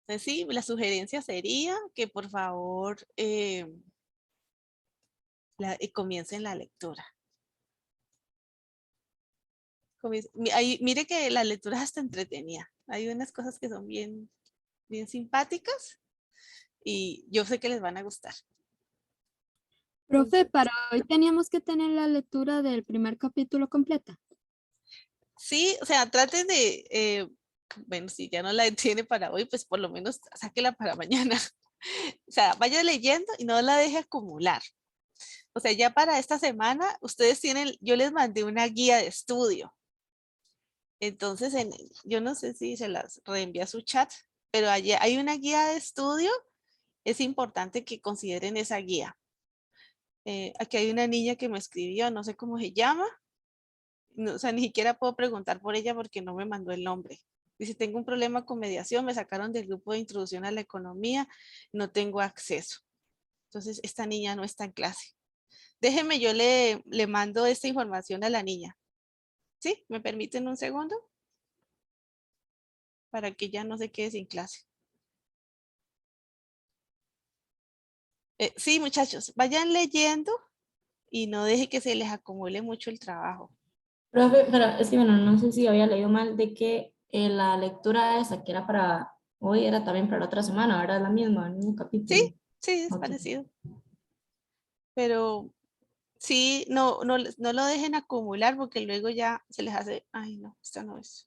Entonces, sí, la sugerencia sería que por favor comiencen la lectura. Mire que la lectura es hasta entretenida. Hay unas cosas que son bien, bien simpáticas y yo sé que les van a gustar. Profe, Entonces, para hoy teníamos que tener la lectura del primer capítulo completa. sí, o sea, traten de, bueno, si ya no la tiene para hoy, pues por lo menos sáquela para mañana. O sea, vaya leyendo y no la deje acumular. O sea, ya para esta semana, ustedes tienen, yo les mandé una guía de estudio. Entonces, yo no sé si se las reenvía a su chat, pero allí hay una guía de estudio. Es importante que consideren esa guía. Aquí hay una niña que me escribió, no sé cómo se llama. No, o sea, ni siquiera puedo preguntar por ella porque no me mandó el nombre. Dice, tengo un problema con mediación, me sacaron del grupo de introducción a la economía, no tengo acceso. Entonces, esta niña no está en clase. Déjeme, yo le mando esta información a la niña. ¿Sí? ¿Me permiten un segundo? Para que ya no se quede sin clase. Sí, muchachos, vayan leyendo y no deje que se les acumule mucho el trabajo. Profe, pero es que bueno, no sé si había leído mal de que la lectura esa que era para hoy era también para la otra semana, ahora es la misma, el mismo capítulo. Sí, sí, es Ok. parecido. Pero sí, no lo dejen acumular porque luego ya se les hace, ay no, esta no es.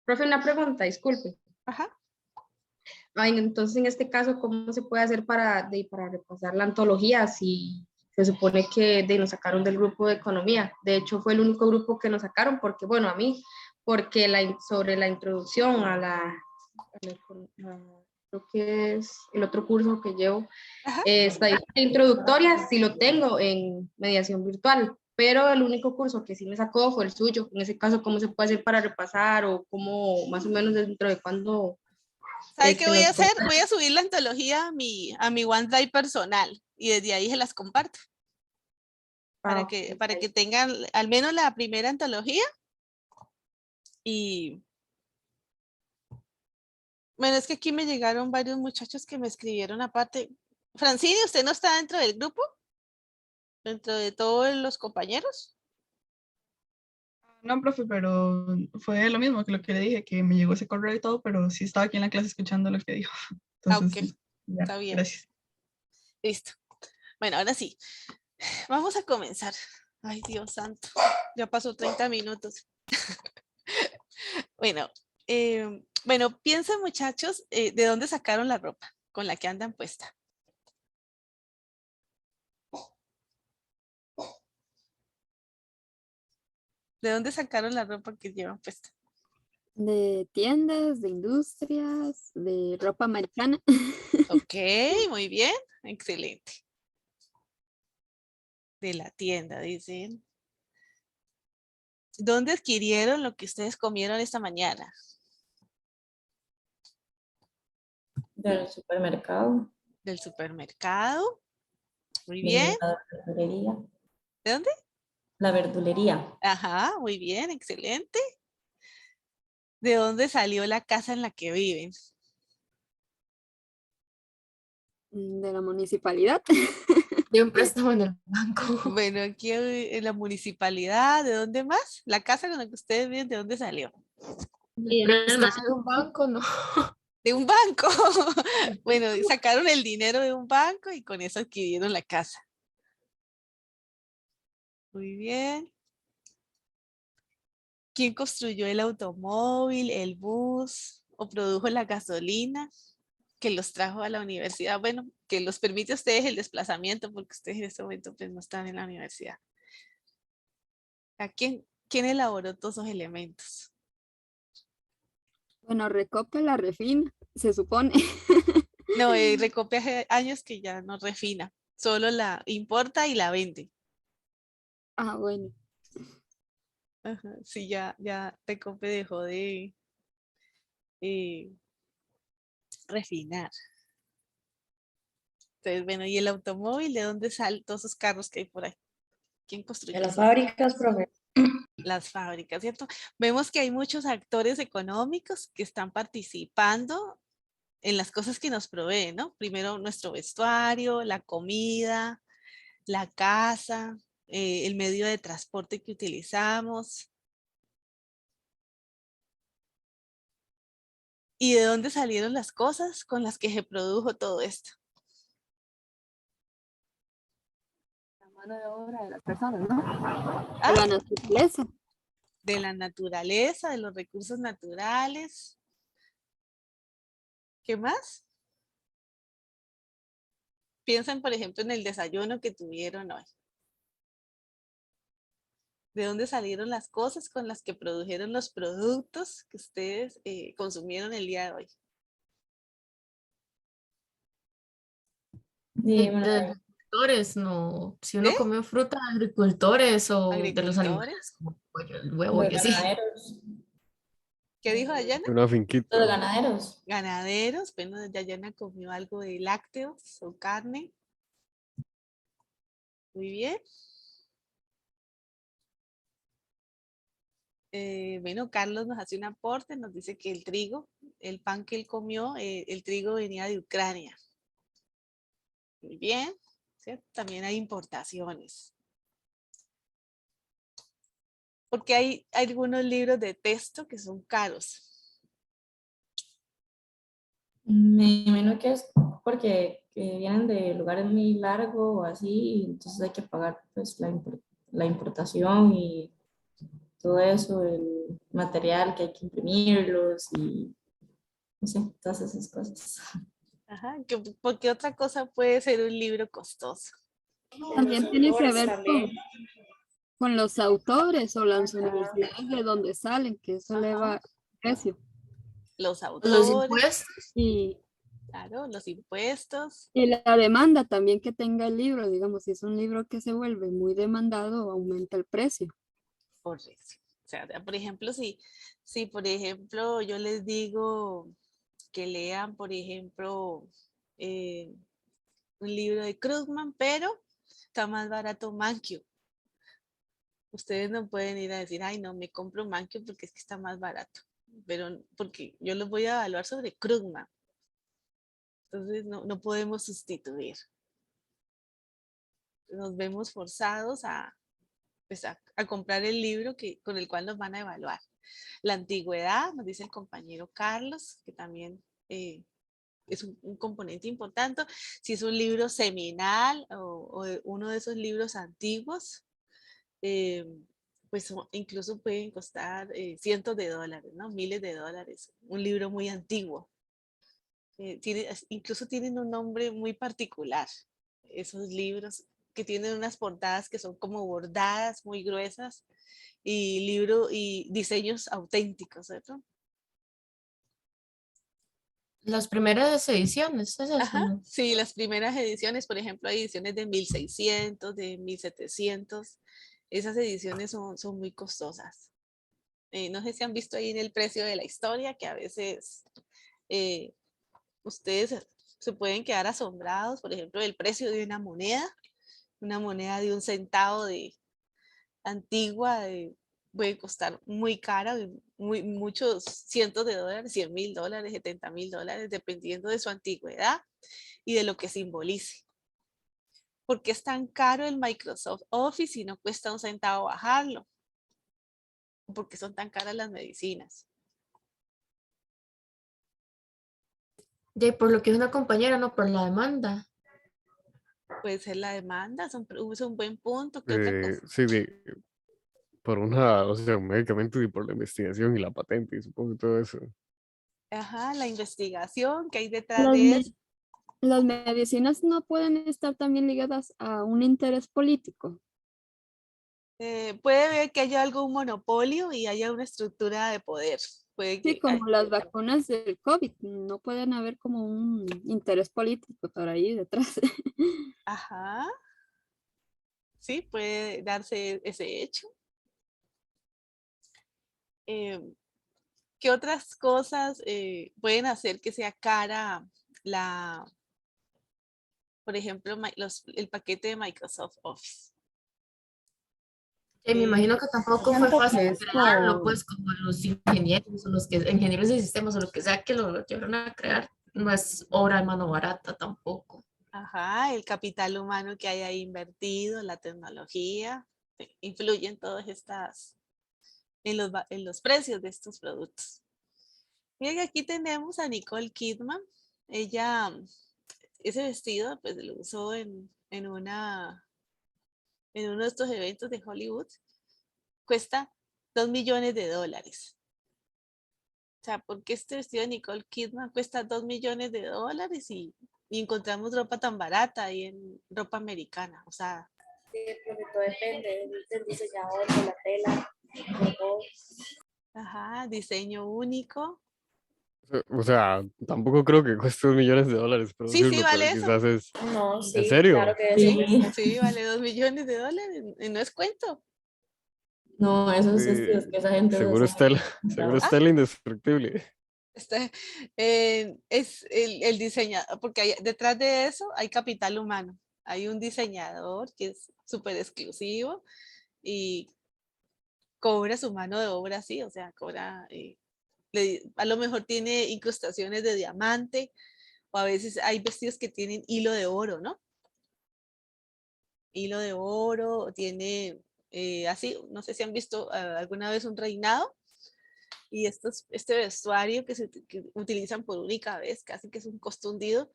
Profe, una pregunta, disculpe. Ajá. Ay, entonces, en este caso, ¿cómo se puede hacer para repasar la antología si se supone que nos sacaron del grupo de economía? De hecho, fue el único grupo que nos sacaron porque, bueno, a mí, porque sobre la introducción creo que es el otro curso que llevo, Ajá. estadística introductoria, sí lo tengo en mediación virtual, pero el único curso que sí me sacó fue el suyo. En ese caso, ¿cómo se puede hacer para repasar o cómo más o menos dentro de cuándo ¿Sabe qué voy a nos hacer? Voy a subir la antología a mi OneDrive personal y desde ahí se las comparto para que tengan al menos la primera antología. Y bueno, es que aquí me llegaron varios muchachos que me escribieron aparte. Francine, ¿usted no está dentro del grupo? ¿Dentro de todos los compañeros? No, profe, pero fue lo mismo que lo que le dije, que me llegó ese correo y todo, pero sí estaba aquí en la clase escuchando lo que dijo. Ah, ok, Entonces, ya, está bien. gracias. Listo. Bueno, ahora sí. Vamos a comenzar. Ay, Dios santo. Ya pasó 30 minutos. Bueno, bueno, piensen muchachos, ¿de dónde sacaron la ropa con la que andan puesta? ¿De dónde sacaron la ropa que llevan puesta? De tiendas, de industrias, de ropa americana. Ok, muy bien, excelente. De la tienda, dicen. ¿Dónde adquirieron lo que ustedes comieron esta mañana? Del supermercado, Del supermercado. Muy bien. de la verdulería. ¿De dónde? La verdulería, Ajá, muy bien, excelente. ¿De dónde salió la casa en la que viven? De la municipalidad. De un préstamo en el banco. Bueno, aquí en la municipalidad, ¿de dónde más? La casa con la que ustedes viven, ¿de dónde salió? El préstamo de un banco, no. De un banco. Bueno, sacaron el dinero de un banco y con eso adquirieron la casa. Muy bien. ¿Quién construyó el automóvil, el bus o produjo la gasolina que los trajo a la universidad? Bueno, que los permite a ustedes el desplazamiento porque ustedes en este momento pues no están en la universidad. ¿A quién elaboró todos esos elementos? Bueno, Recope la refina, se supone. No, Recope hace años que ya no refina, solo la importa y la vende. Ah, bueno. Ajá, sí, ya Recope dejó de eh, refinar. Entonces, bueno, ¿y el automóvil de dónde salen todos esos carros que hay por ahí? ¿Quién construyó de las esos? fábricas, profe. Las fábricas, ¿cierto? Vemos que hay muchos actores económicos que están participando en las cosas que nos provee, ¿no? Primero nuestro vestuario, la comida, la casa, el medio de transporte que utilizamos. ¿Y de dónde salieron las cosas con las que se produjo todo esto? La mano de obra de las personas, ¿no? ¿Ah? De la naturaleza. De la naturaleza, de los recursos naturales. ¿Qué más? Piensen, por ejemplo, en el desayuno que tuvieron hoy. ¿De dónde salieron las cosas con las que produjeron los productos que ustedes consumieron el día de hoy? Y, bueno, De agricultores, no. Si uno ¿De? comió fruta, agricultores o de los Agricultores. animales, como el pollo, el huevo los y así. ganaderos. ¿Qué dijo Dayana? Una finquita. Los ganaderos. Ganaderos. Bueno, Dayana comió algo de lácteos o carne. Muy bien. Bueno, Carlos nos hace un aporte, nos dice que el trigo, el pan que él comió, el trigo venía de Ucrania. Muy bien, ¿cierto? También hay importaciones. Porque hay algunos libros de texto que son caros. Me imagino que es porque que vienen de lugares muy largos o así, y entonces hay que pagar pues la importación y todo eso, el material que hay que imprimirlos y no sé, todas esas cosas. Ajá, porque otra cosa puede ser un libro costoso. También tiene que ver con los autores o las universidades de donde salen, que eso eleva el precio. Los Los autores, impuestos. Y, claro, los impuestos. y la demanda también que tenga el libro, digamos, si es un libro que se vuelve muy demandado, aumenta el precio. Correcto. O sea, por ejemplo, si por ejemplo yo les digo que lean, por ejemplo, un libro de Krugman, pero está más barato Mankio. Ustedes no pueden ir a decir, ay, no, me compro Mankio porque es que está más barato. Pero porque yo los voy a evaluar sobre Krugman. Entonces no podemos sustituir. Nos vemos forzados pues, a comprar el libro con el cual nos van a evaluar. La antigüedad, nos dice el compañero Carlos, que también es un componente importante. Si es un libro seminal o uno de esos libros antiguos, pues incluso pueden costar cientos de dólares, ¿no? Miles de dólares. Un libro muy antiguo. Incluso tienen un nombre muy particular, esos libros que tienen unas portadas que son como bordadas, muy gruesas, y diseños auténticos, ¿cierto? Las primeras ediciones, es eso, Ajá, ¿no? sí, las primeras ediciones, por ejemplo, hay ediciones de 1600, de 1700, esas ediciones son muy costosas. No sé si han visto ahí en el precio de la historia, que a veces eh, ustedes se pueden quedar asombrados, por ejemplo, del precio de una moneda de 1 centavo de antigua, puede costar muy cara, muchos cientos de dólares, 100.000 dólares, 70.000 dólares, dependiendo de su antigüedad y de lo que simbolice. ¿Por qué es tan caro el Microsoft Office y no cuesta 1 centavo bajarlo? ¿Por qué son tan caras las medicinas? Y por lo que es una compañera, no por la demanda. Puede ser la demanda, es un buen punto. ¿Qué otra cosa? Sí, por o sea, un medicamento y por la investigación y la patente, y supongo que todo eso. Ajá, la investigación que hay detrás Las, de me- eso. las medicinas no pueden estar también ligadas a un interés político. Puede ver que haya algún monopolio y haya una estructura de poder. Puede Sí, que como las vacunas del COVID, no pueden haber como un interés político por ahí detrás. ajá, sí, puede darse ese hecho. ¿Qué otras cosas pueden hacer que sea cara por ejemplo, el paquete de Microsoft Office? Y me imagino que tampoco fue Siento fácil que es crearlo, por- pues como los ingenieros o los que ingenieros de sistemas o lo que sea que lo llevaron a crear. no es obra de mano barata tampoco. Ajá, el capital humano que hay ahí invertido, la tecnología, influyen todas estas en los precios de estos productos. Miren, aquí tenemos a Nicole Kidman. Ella, ese vestido, pues lo usó en uno de estos eventos de Hollywood. Cuesta $2 millones. O sea, ¿por qué este vestido de Nicole Kidman cuesta $2 millones y encontramos ropa tan barata ahí en ropa americana? O sea, Sí, porque todo depende del diseñador, de la tela, de todo. ajá, diseño único. O sea, tampoco creo que cueste $2 millones Sí, sí, producirlo, pero vale eso. quizás es... No, ¿En sí, serio? claro que sí. Sí, vale $2 millones y no es cuento. No, esos vestidos que esa gente Seguro usa. está seguro Ah, está el indestructible. está, es el diseñador, porque detrás de eso hay capital humano. Hay un diseñador que es súper exclusivo y cobra su mano de obra así, o sea, cobra, a lo mejor tiene incrustaciones de diamante o a veces hay vestidos que tienen hilo de oro, ¿no? Hilo de oro, tiene así, no sé si han visto alguna vez un reinado y este vestuario que utilizan por única vez, casi que es un costundido,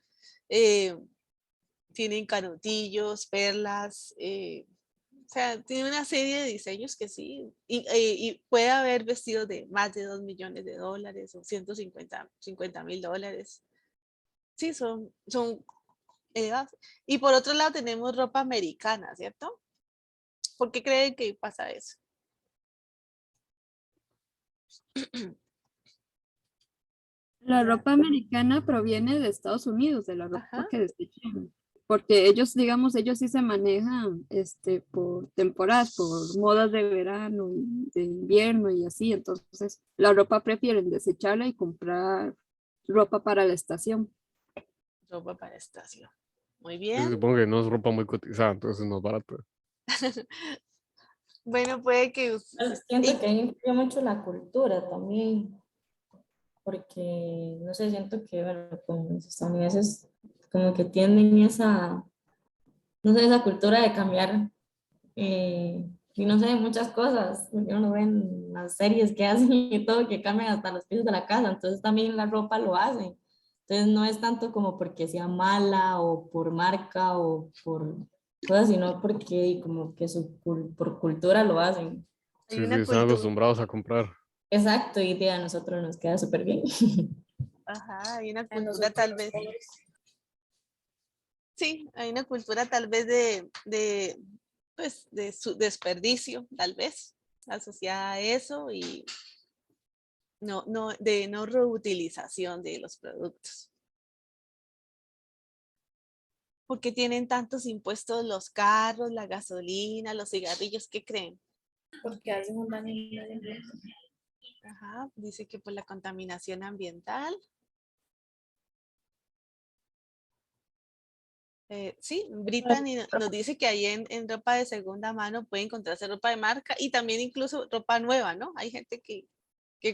eh, tienen canutillos, perlas, o sea, tiene una serie de diseños que sí, y puede haber vestidos de más de $2 millones o 50.000 dólares. Sí, son elevados. Y por otro lado tenemos ropa americana, ¿cierto? ¿Por qué creen que pasa eso? La ropa americana proviene de Estados Unidos, de la ropa Ajá, que desecharon. Porque ellos, digamos, ellos sí se manejan por temporadas, por modas de verano, y de invierno y así. Entonces, la ropa prefieren desecharla y comprar ropa para la estación. ropa para estación. Muy Sí, bien. supongo que no es ropa muy cotizada, entonces no es barato. Bueno, puede que... Pues siento que ahí influye mucho la cultura también, porque, no sé, siento que, bueno, con los estadounidenses como que tienen esa, no sé, esa cultura de cambiar, y no sé, muchas cosas, porque uno ve en las series que hacen y todo, que cambian hasta los pisos de la casa, entonces también la ropa lo hacen. Entonces no es tanto como porque sea mala o por marca o por cosas, sino porque como que por cultura lo hacen. Hay Sí, sí, una están cultura, acostumbrados a comprar. Exacto, y a nosotros nos queda súper bien. ajá, hay una A cultura nosotros tal los vez, pobres. sí, hay una cultura tal vez pues, de su desperdicio, tal vez, asociada a eso y de no reutilización de los productos. ¿Por qué tienen tantos impuestos los carros, la gasolina, los cigarrillos? ¿Qué creen? Porque hacen un daño al medio ambiente. Ajá, dice que por la contaminación ambiental. Sí, Brittany nos dice que ahí en ropa de segunda mano puede encontrarse ropa de marca y también incluso ropa nueva, ¿no? Hay gente que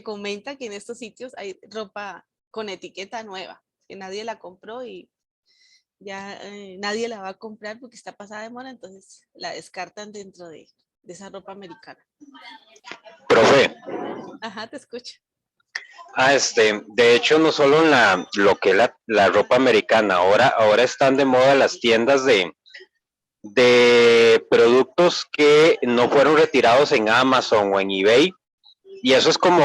comenta que en estos sitios hay ropa con etiqueta nueva, que nadie la compró y ya nadie la va a comprar porque está pasada de moda, entonces la descartan dentro de esa ropa americana. Profe, Ajá, te escucho. de hecho no solo en lo que es la ropa americana, ahora están de moda las tiendas de productos que no fueron retirados en Amazon o en eBay, y eso es como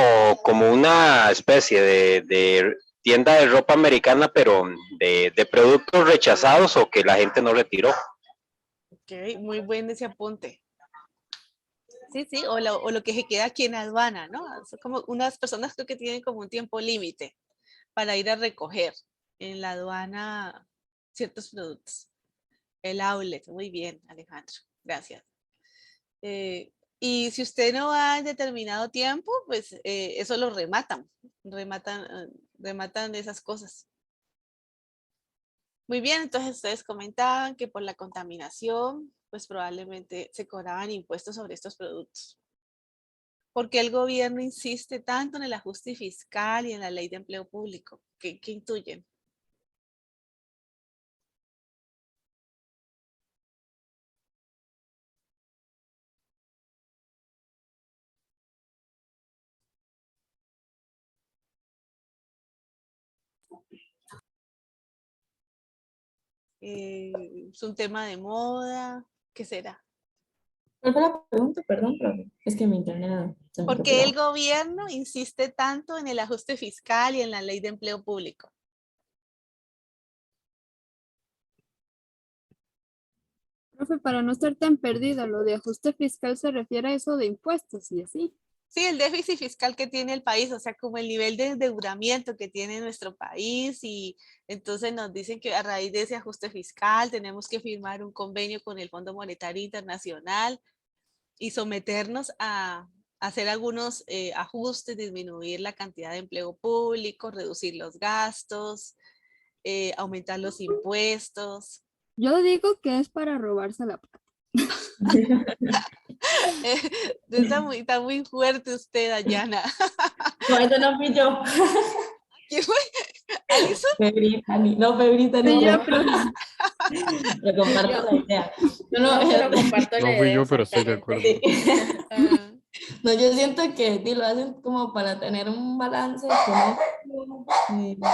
una especie de tienda de ropa americana, pero de productos rechazados o que la gente no retiró. Ok, muy buen ese apunte. Sí, sí, o lo que se queda aquí en aduana, ¿no? Son como unas personas creo que tienen como un tiempo límite para ir a recoger en la aduana ciertos productos. El outlet, muy bien, Alejandro, gracias. Y si usted no va en determinado tiempo, pues eso lo rematan esas cosas. Muy bien, entonces ustedes comentaban que por la contaminación, pues probablemente se cobraban impuestos sobre estos productos. ¿Por qué el gobierno insiste tanto en el ajuste fiscal y en la ley de empleo público? ¿Qué intuyen? Es un tema de moda, ¿qué será? ¿Cuál fue la pregunta? Perdón, profe. Es que mi internet se me ¿Por fue qué el pegado. gobierno insiste tanto en el ajuste fiscal y en la ley de empleo público? Profe, para no estar tan perdida, lo de ajuste fiscal se refiere a eso de impuestos y así. Sí, el déficit fiscal que tiene el país, o sea, como el nivel de endeudamiento que tiene nuestro país, y entonces nos dicen que a raíz de ese ajuste fiscal tenemos que firmar un convenio con el Fondo Monetario Internacional y someternos a hacer algunos ajustes, disminuir la cantidad de empleo público, reducir los gastos, aumentar los impuestos. Yo digo que es para robarse la plata. Está muy fuerte usted, Dayana. No, eso no fui yo. ¿Quién fue? ¿Alison? Fue Brittany. No, fue Brittany. Sí, yo, pero profe. le comparto la idea. Yo No, pero comparto la No fui idea yo, pero estoy de acuerdo. exactamente. Ah, No, yo siento que sí, lo hacen como para tener un balance económico,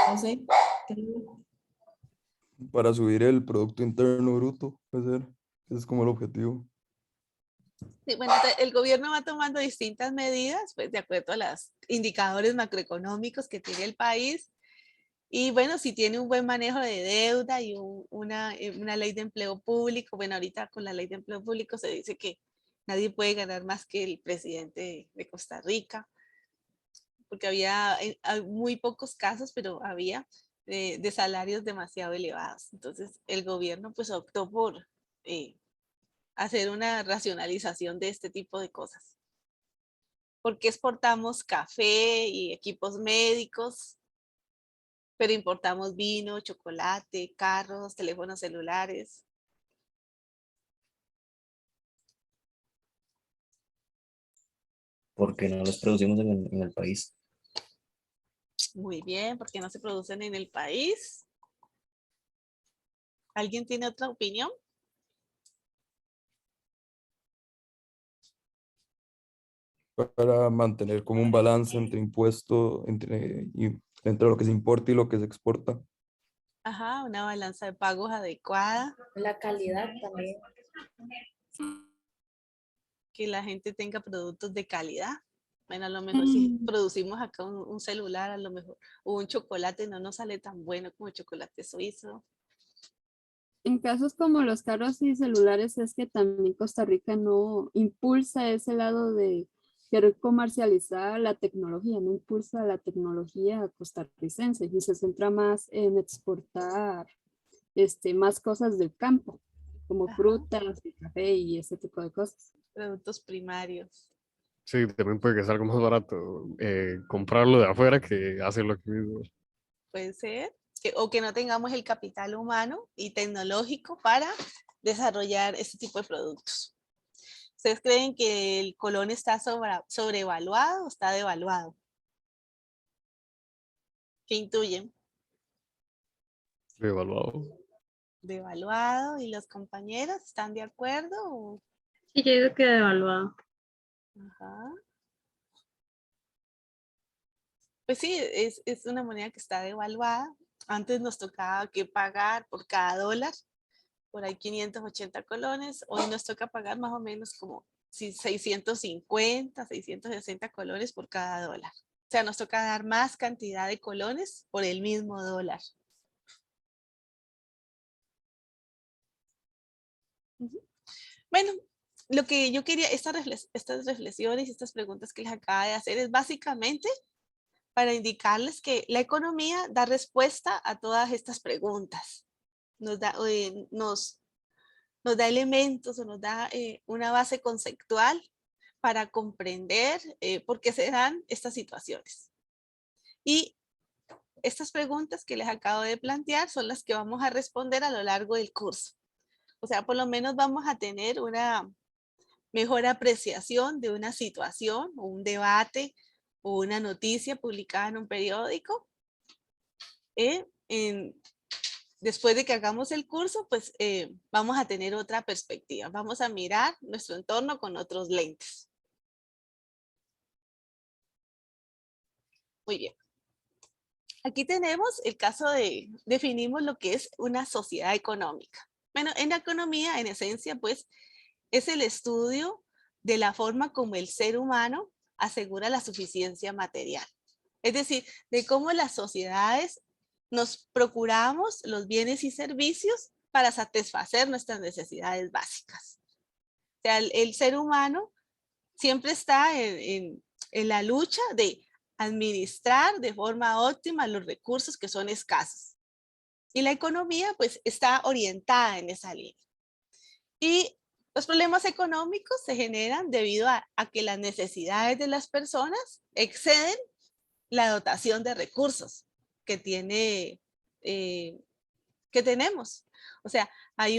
no sé. creo. Para subir el Producto Interno Bruto, puede ser. Ese es como el objetivo. sí, bueno, el gobierno va tomando distintas medidas, pues de acuerdo a los indicadores macroeconómicos que tiene el país. Y bueno, si tiene un buen manejo de deuda y una ley de empleo público, bueno, ahorita con la ley de empleo público se dice que nadie puede ganar más que el presidente de Costa Rica, porque había hay muy pocos casos, pero había de salarios demasiado elevados. Entonces el gobierno pues optó por hacer una racionalización de este tipo de cosas. ¿Por qué exportamos café y equipos médicos, pero importamos vino, chocolate, carros, teléfonos celulares? Porque no los producimos en el país. Muy bien, porque no se producen en el país. ¿Alguien tiene otra opinión? Para mantener como un balance entre impuesto, entre lo que se importa y lo que se exporta. Ajá, una balanza de pagos adecuada, La calidad también. que la gente tenga productos de calidad. Bueno, a lo mejor si producimos acá un celular, a lo mejor, o un chocolate, no nos sale tan bueno como el chocolate suizo. En casos como los carros y celulares es que también Costa Rica no impulsa ese lado de querer comercializar la tecnología, no impulsa la tecnología costarricense y se centra más en exportar más cosas del campo, como Ajá, frutas, y café y ese tipo de cosas. productos primarios. Sí, también puede que salga más barato comprarlo de afuera que hacerlo aquí mismo. Puede ser. O que no tengamos el capital humano y tecnológico para desarrollar este tipo de productos. ¿Ustedes creen que el colón está sobrevaluado o está devaluado? ¿Qué intuyen? Devaluado. Devaluado, ¿y los compañeros están de acuerdo? Sí, yo digo que devaluado. Ajá. Pues sí, es una moneda que está devaluada. Antes nos tocaba que pagar por cada dólar, por ahí 580 colones. Hoy nos toca pagar más o menos como 650, 660 colones por cada dólar. O sea, nos toca dar más cantidad de colones por el mismo dólar. Ujú. Bueno, lo que yo quería, estas reflexiones y estas preguntas que les acaba de hacer es básicamente para indicarles que la economía da respuesta a todas estas preguntas. Nos da elementos o nos da una base conceptual para comprender por qué se dan estas situaciones. Y estas preguntas que les acabo de plantear son las que vamos a responder a lo largo del curso. O sea, por lo menos vamos a tener una mejor apreciación de una situación o un debate o una noticia publicada en un periódico. Después de que hagamos el curso, pues vamos a tener otra perspectiva. Vamos a mirar nuestro entorno con otros lentes. Muy bien. Aquí tenemos el caso de, definimos lo que es una sociedad económica. Bueno, en la economía, en esencia, pues, es el estudio de la forma como el ser humano asegura la suficiencia material. Es decir, de cómo las sociedades nos procuramos los bienes y servicios para satisfacer nuestras necesidades básicas. O sea, el ser humano siempre está en la lucha de administrar de forma óptima los recursos que son escasos. Y la economía, pues, está orientada en esa línea. Y los problemas económicos se generan debido a que las necesidades de las personas exceden la dotación de recursos que tenemos. O sea, hay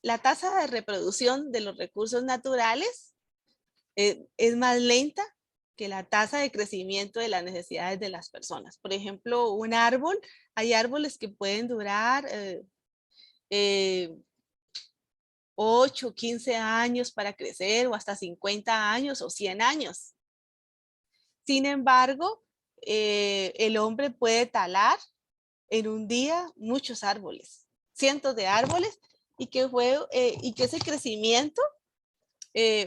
la tasa de reproducción de los recursos naturales es más lenta que la tasa de crecimiento de las necesidades de las personas. Por ejemplo, un árbol, hay árboles que pueden durar 8, 15 años para crecer, o hasta 50 años o 100 años. Sin embargo, el hombre puede talar en un día muchos árboles, cientos de árboles, y que ese crecimiento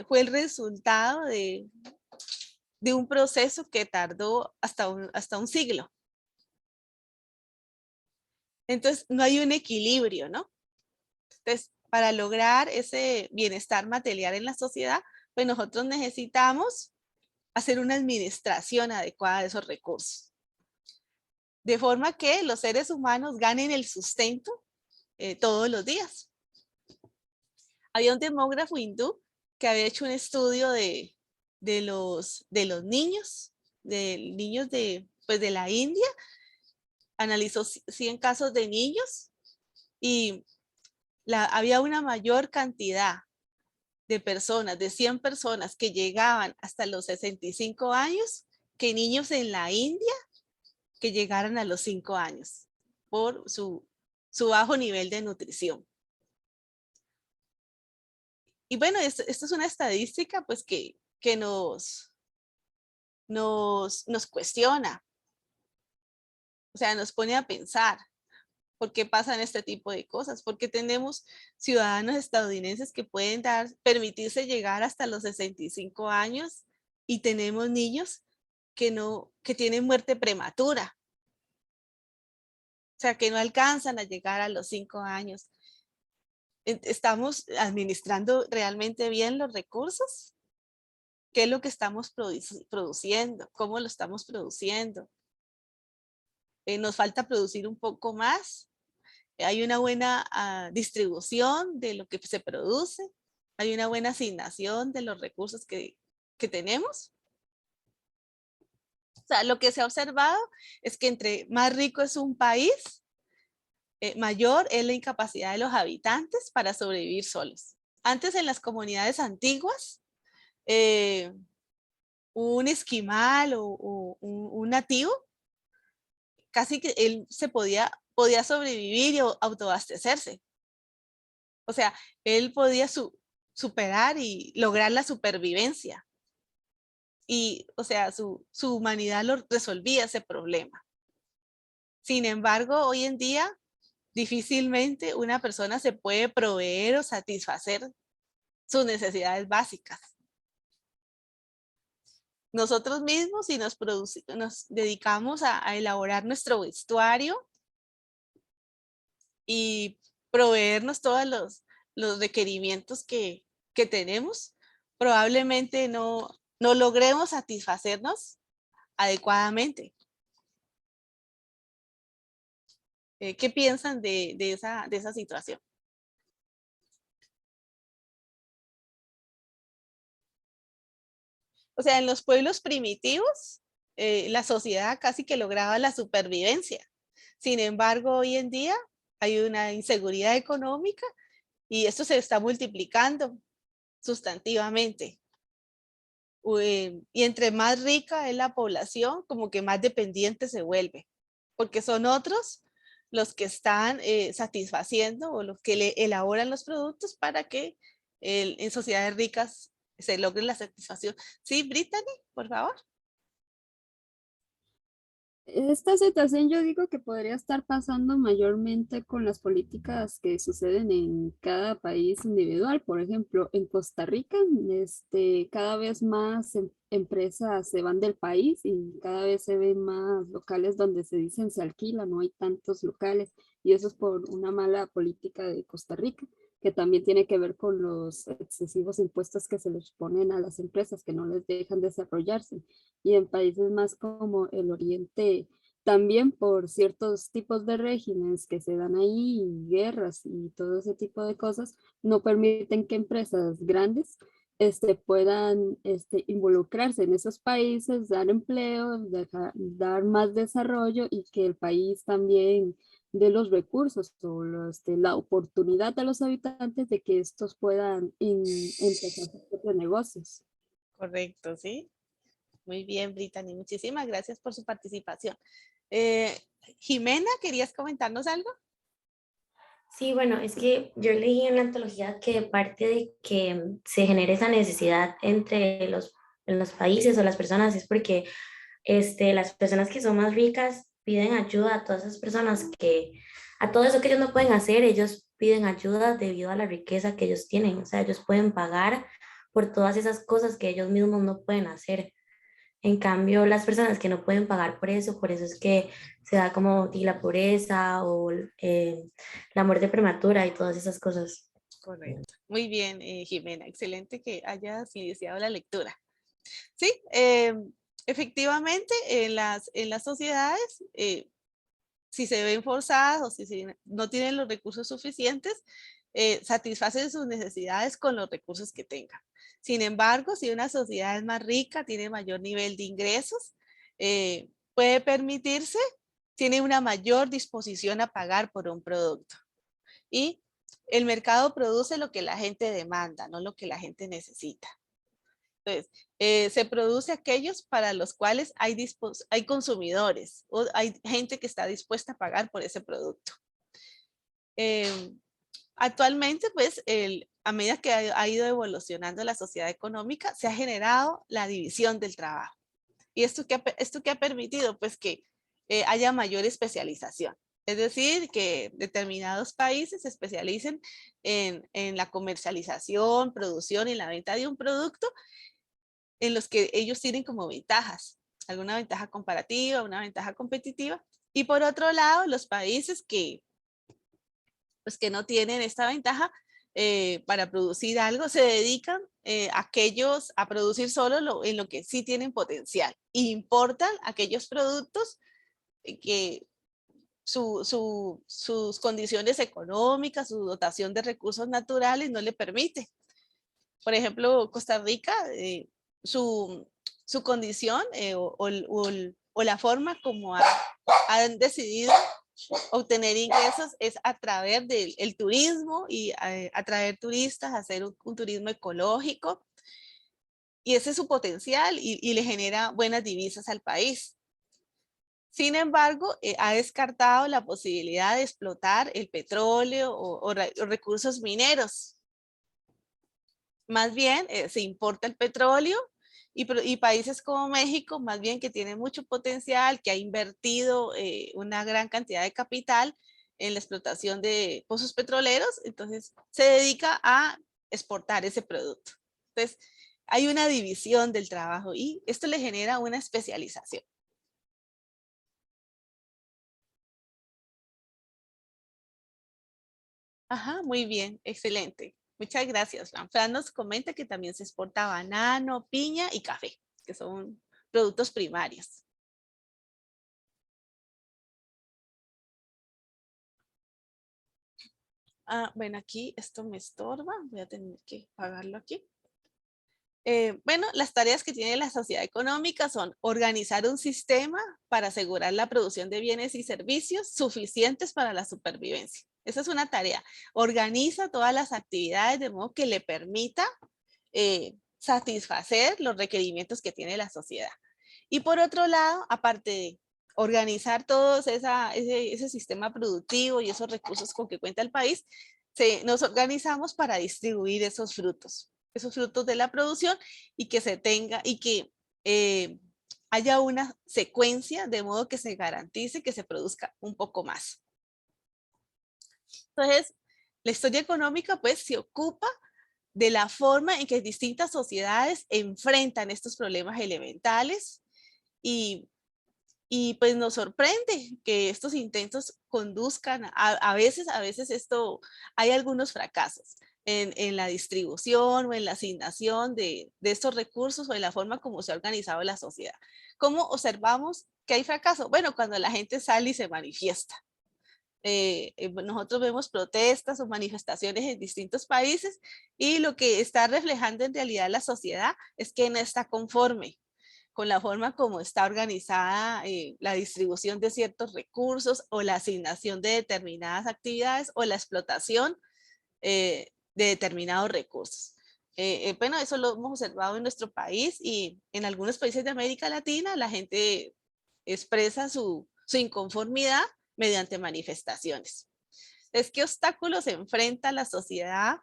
fue el resultado de un proceso que tardó hasta un siglo. Entonces, no hay un equilibrio, ¿no? Entonces, para lograr ese bienestar material en la sociedad, pues nosotros necesitamos hacer una administración adecuada de esos recursos. De forma que los seres humanos ganen el sustento todos los días. Había un demógrafo hindú que había hecho un estudio de los niños, pues de la India. Analizó 100 casos de niños y había una mayor cantidad de personas, de 100 personas que llegaban hasta los 65 años que niños en la India que llegaran a los 5 años por su bajo nivel de nutrición. Y bueno, esto es una estadística pues que nos cuestiona. O sea, nos pone a pensar por qué pasan este tipo de cosas, porque tenemos ciudadanos estadounidenses que pueden permitirse llegar hasta los 65 años y tenemos niños que tienen muerte prematura. O sea, que no alcanzan a llegar a los 5 años. ¿Estamos administrando realmente bien los recursos? ¿Qué es lo que estamos produciendo? ¿Cómo lo estamos produciendo? Nos falta producir un poco más. Hay una buena distribución de lo que se produce. Hay una buena asignación de los recursos que tenemos. O sea, lo que se ha observado es que entre más rico es un país, mayor es la incapacidad de los habitantes para sobrevivir solos. Antes, en las comunidades antiguas, un esquimal o un nativo, casi que él podía sobrevivir y autoabastecerse. O sea, él podía superar y lograr la supervivencia. Y, o sea, su humanidad lo resolvía ese problema. Sin embargo, hoy en día, difícilmente una persona se puede proveer o satisfacer sus necesidades básicas. Nosotros mismos, si nos dedicamos a elaborar nuestro vestuario y proveernos todos los requerimientos que tenemos, probablemente no logremos satisfacernos adecuadamente. ¿Qué piensan de esa situación? O sea, en los pueblos primitivos, la sociedad casi que lograba la supervivencia. Sin embargo, hoy en día hay una inseguridad económica y esto se está multiplicando sustantivamente. Y entre más rica es la población, como que más dependiente se vuelve, porque son otros los que están satisfaciendo o los que elaboran los productos para que en sociedades ricas se logre la satisfacción. Sí, Brittany, por favor. Esta situación yo digo que podría estar pasando mayormente con las políticas que suceden en cada país individual. Por ejemplo, en Costa Rica, cada vez más empresas se van del país y cada vez se ven más locales donde se dicen se alquila, no hay tantos locales y eso es por una mala política de Costa Rica, que también tiene que ver con los excesivos impuestos que se les ponen a las empresas que no les dejan desarrollarse. Y en países más como el Oriente, también por ciertos tipos de regímenes que se dan ahí, y guerras y todo ese tipo de cosas, no permiten que empresas grandes puedan involucrarse en esos países, dar empleo, dar más desarrollo y que el país también dé los recursos o la oportunidad a los habitantes de que estos puedan empezar sus propios negocios. Correcto, ¿sí? Muy bien, Brittany. Muchísimas gracias por su participación. Jimena, ¿querías comentarnos algo? Sí, bueno, es que yo leí en la antología que parte de que se genere esa necesidad entre en los países o las personas es porque las personas que son más ricas piden ayuda a todas esas personas a todo eso que ellos no pueden hacer, ellos piden ayuda debido a la riqueza que ellos tienen. O sea, ellos pueden pagar por todas esas cosas que ellos mismos no pueden hacer. En cambio, las personas que no pueden pagar por eso es que se da como y la pobreza o la muerte prematura y todas esas cosas. Correcto. Muy bien, Jimena. Excelente que hayas iniciado la lectura. Sí, efectivamente, en las sociedades, si se ven forzadas o si no tienen los recursos suficientes, satisfacen sus necesidades con los recursos que tengan. Sin embargo, si una sociedad es más rica, tiene mayor nivel de ingresos, puede permitirse, tiene una mayor disposición a pagar por un producto. Y el mercado produce lo que la gente demanda, no lo que la gente necesita. Entonces, se produce aquellos para los cuales hay consumidores o hay gente que está dispuesta a pagar por ese producto. Actualmente, pues, a medida que ha ido evolucionando la sociedad económica, se ha generado la división del trabajo. ¿Y esto qué ha permitido? Pues que haya mayor especialización. Es decir, que determinados países se especialicen en la comercialización, producción y la venta de un producto en los que ellos tienen como ventajas, alguna ventaja comparativa, una ventaja competitiva. Y por otro lado, los países pues que no tienen esta ventaja para producir algo, se dedican a producir solo en lo que sí tienen potencial. E importan aquellos productos que sus condiciones económicas, su dotación de recursos naturales no le permite. Por ejemplo, Costa Rica, su condición o la forma como han decidido obtener ingresos es a través del turismo y atraer turistas, hacer un turismo ecológico. Y ese es su potencial y le genera buenas divisas al país. Sin embargo, ha descartado la posibilidad de explotar el petróleo o recursos mineros. Más bien, se importa el petróleo y países como México, más bien que tiene mucho potencial, que ha invertido una gran cantidad de capital en la explotación de pozos petroleros, entonces se dedica a exportar ese producto. Entonces, hay una división del trabajo y esto le genera una especialización. Ajá, muy bien, excelente. Muchas gracias, Fran. Fran nos comenta que también se exporta banano, piña y café, que son productos primarios. Bueno, aquí esto me estorba, voy a tener que apagarlo aquí. Bueno, las tareas que tiene la sociedad económica son organizar un sistema para asegurar la producción de bienes y servicios suficientes para la supervivencia. Esa es una tarea. Organiza todas las actividades de modo que le permita satisfacer los requerimientos que tiene la sociedad. Y por otro lado, aparte de organizar todo ese sistema productivo y esos recursos con que cuenta el país, nos organizamos para distribuir esos frutos de la producción y que haya una secuencia de modo que se garantice que se produzca un poco más. Entonces, la historia económica pues se ocupa de la forma en que distintas sociedades enfrentan estos problemas elementales y pues nos sorprende que estos intentos conduzcan a veces esto, hay algunos fracasos en la distribución o en la asignación de estos recursos o en la forma como se ha organizado la sociedad. ¿Cómo observamos que hay fracaso? Bueno, cuando la gente sale y se manifiesta. Nosotros vemos protestas o manifestaciones en distintos países y lo que está reflejando en realidad la sociedad es que no está conforme con la forma como está organizada la distribución de ciertos recursos o la asignación de determinadas actividades o la explotación de determinados recursos. Bueno, eso lo hemos observado en nuestro país y en algunos países de América Latina la gente expresa su inconformidad mediante manifestaciones. Entonces, ¿qué obstáculos enfrenta la sociedad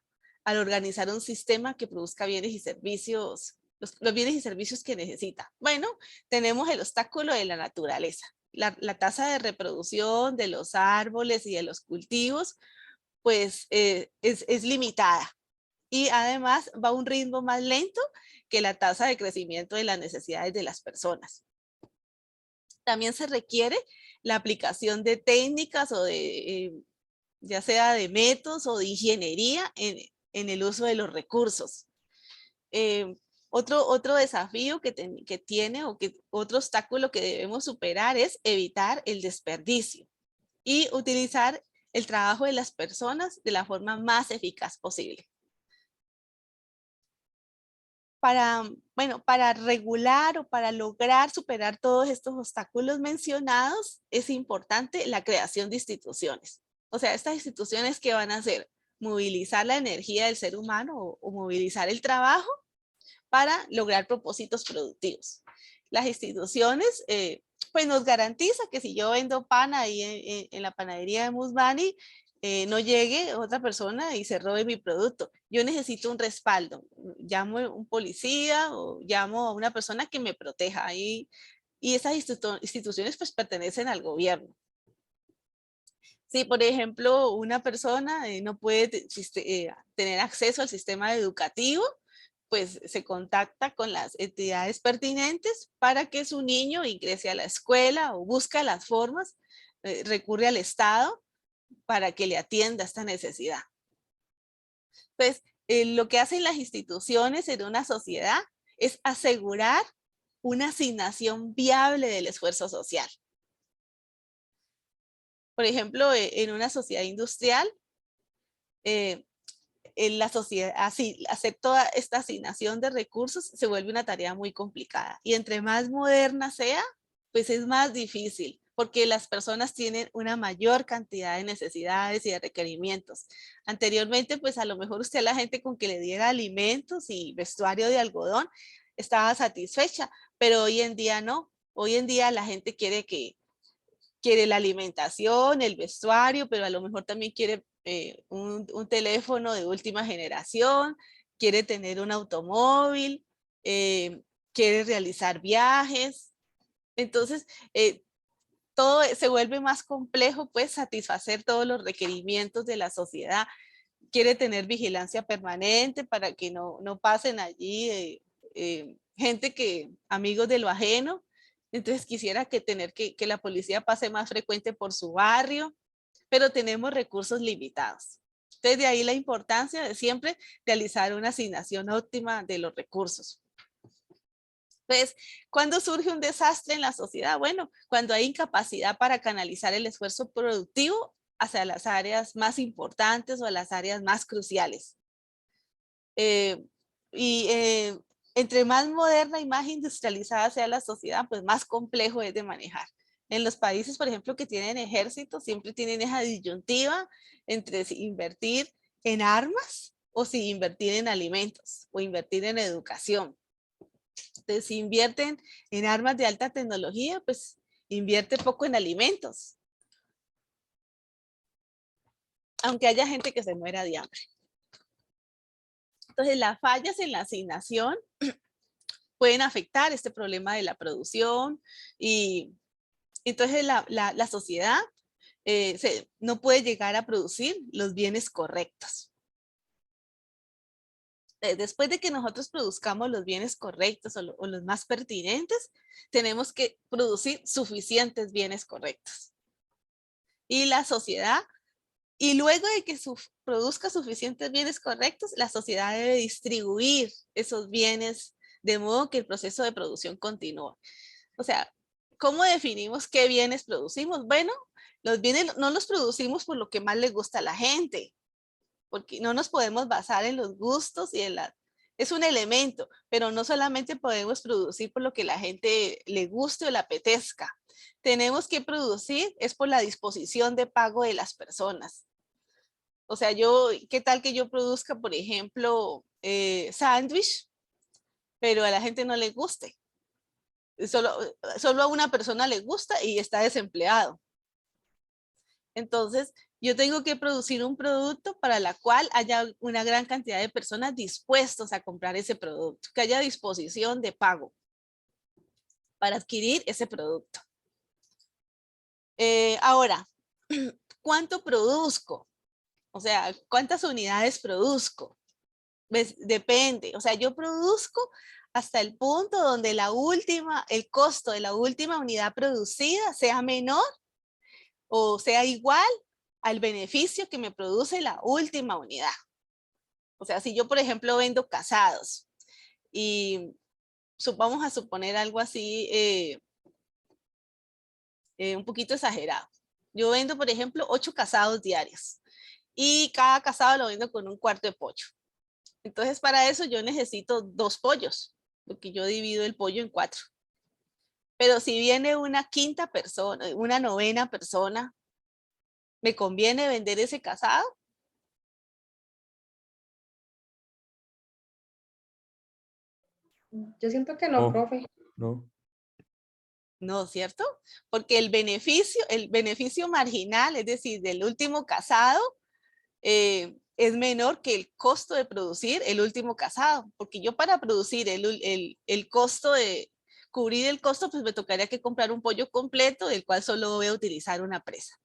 al organizar un sistema que produzca bienes y servicios, los bienes y servicios que necesita? Bueno, tenemos el obstáculo de la naturaleza. La tasa de reproducción de los árboles y de los cultivos, pues es limitada. Y además va a un ritmo más lento que la tasa de crecimiento de las necesidades de las personas. También se requiere la aplicación de técnicas o de, ya sea de métodos o de ingeniería en el uso de los recursos. Otro desafío que tiene o otro obstáculo que debemos superar es evitar el desperdicio y utilizar el trabajo de las personas de la forma más eficaz posible. Para regular o para lograr superar todos estos obstáculos mencionados, es importante la creación de instituciones. O sea, estas instituciones que van a hacer movilizar la energía del ser humano o movilizar el trabajo para lograr propósitos productivos. Las instituciones pues nos garantiza que si yo vendo pan ahí en la panadería de Musbani, no llegue otra persona y se robe mi producto. Yo necesito un respaldo. Llamo a un policía o llamo a una persona que me proteja. Y esas instituciones pues pertenecen al gobierno. Si, por ejemplo, una persona no puede tener acceso al sistema educativo, pues se contacta con las entidades pertinentes para que su niño ingrese a la escuela o busca las formas, recurre al Estado para que le atienda esta necesidad. Pues lo que hacen las instituciones en una sociedad es asegurar una asignación viable del esfuerzo social. Por ejemplo, en una sociedad industrial, en la sociedad, hacer toda esta asignación de recursos se vuelve una tarea muy complicada. Y entre más moderna sea, pues es más difícil, porque las personas tienen una mayor cantidad de necesidades y de requerimientos. Anteriormente, pues a lo mejor usted a la gente con que le diera alimentos y vestuario de algodón estaba satisfecha, pero hoy en día no. Hoy en día la gente quiere la alimentación, el vestuario, pero a lo mejor también quiere un teléfono de última generación, quiere tener un automóvil, quiere realizar viajes. Entonces, todo se vuelve más complejo, pues, satisfacer todos los requerimientos de la sociedad. Quiere tener vigilancia permanente para que no pasen allí gente amigos de lo ajeno. Entonces quisiera que la policía pase más frecuente por su barrio, pero tenemos recursos limitados. Entonces de ahí la importancia de siempre realizar una asignación óptima de los recursos. Entonces, ¿cuándo surge un desastre en la sociedad? Bueno, cuando hay incapacidad para canalizar el esfuerzo productivo hacia las áreas más importantes o a las áreas más cruciales. Entre más moderna y más industrializada sea la sociedad, pues más complejo es de manejar. En los países, por ejemplo, que tienen ejército, siempre tienen esa disyuntiva entre si invertir en armas o si invertir en alimentos o invertir en educación. Entonces, si invierten en armas de alta tecnología, pues invierte poco en alimentos. Aunque haya gente que se muera de hambre. Entonces, las fallas en la asignación pueden afectar este problema de la producción y entonces la sociedad no puede llegar a producir los bienes correctos. Después de que nosotros produzcamos los bienes correctos o los más pertinentes, tenemos que producir suficientes bienes correctos. Y la sociedad, y luego de que produzca suficientes bienes correctos, la sociedad debe distribuir esos bienes de modo que el proceso de producción continúe. O sea, ¿cómo definimos qué bienes producimos? Bueno, los bienes no los producimos por lo que más le gusta a la gente, porque no nos podemos basar en los gustos y es un elemento, pero no solamente podemos producir por lo que la gente le guste o le apetezca. Tenemos que producir es por la disposición de pago de las personas. O sea, ¿qué tal que yo produzca, por ejemplo, sándwich, pero a la gente no le guste? Solo a una persona le gusta y está desempleado. Entonces, yo tengo que producir un producto para la cual haya una gran cantidad de personas dispuestos a comprar ese producto, que haya disposición de pago para adquirir ese producto. Ahora, ¿cuánto produzco? O sea, ¿cuántas unidades produzco? Pues, depende. O sea, yo produzco hasta el punto donde el costo de la última unidad producida sea menor o sea igual al beneficio que me produce la última unidad. O sea, si yo, por ejemplo, vendo casados y vamos a suponer algo así un poquito exagerado. Yo vendo, por ejemplo, 8 casados diarios y cada casado lo vendo con un cuarto de pollo. Entonces, para eso yo necesito 2 pollos, porque yo divido el pollo en 4. Pero si viene una quinta persona, una novena persona, ¿me conviene vender ese casado? Yo siento que no, profe. No. No, ¿cierto? Porque el beneficio marginal, es decir, del último casado, es menor que el costo de producir el último casado. Porque yo para producir el costo de cubrir el costo, pues me tocaría que comprar un pollo completo, del cual solo voy a utilizar una presa.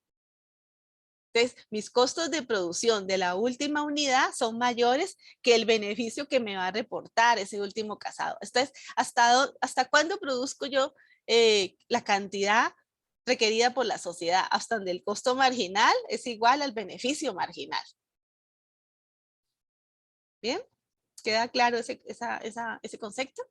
Entonces, mis costos de producción de la última unidad son mayores que el beneficio que me va a reportar ese último casado. Entonces, ¿hasta cuándo produzco yo la cantidad requerida por la sociedad? Hasta donde el costo marginal es igual al beneficio marginal. ¿Bien? ¿Queda claro ese concepto?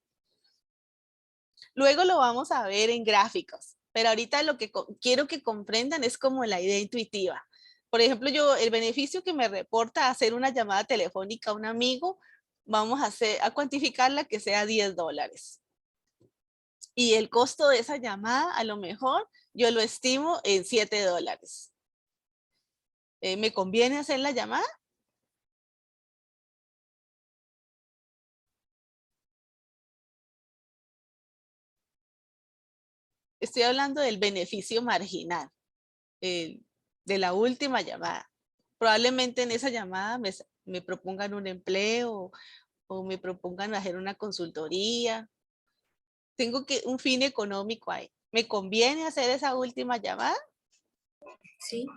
Luego lo vamos a ver en gráficos, pero ahorita lo que quiero que comprendan es como la idea intuitiva. Por ejemplo, el beneficio que me reporta hacer una llamada telefónica a un amigo, vamos a cuantificarla que sea $10. Y el costo de esa llamada, a lo mejor, yo lo estimo en $7. ¿Me conviene hacer la llamada? Estoy hablando del beneficio marginal, de la última llamada. Probablemente en esa llamada me propongan un empleo o me propongan hacer una consultoría. Tengo un fin económico ahí. ¿Me conviene hacer esa última llamada? Sí.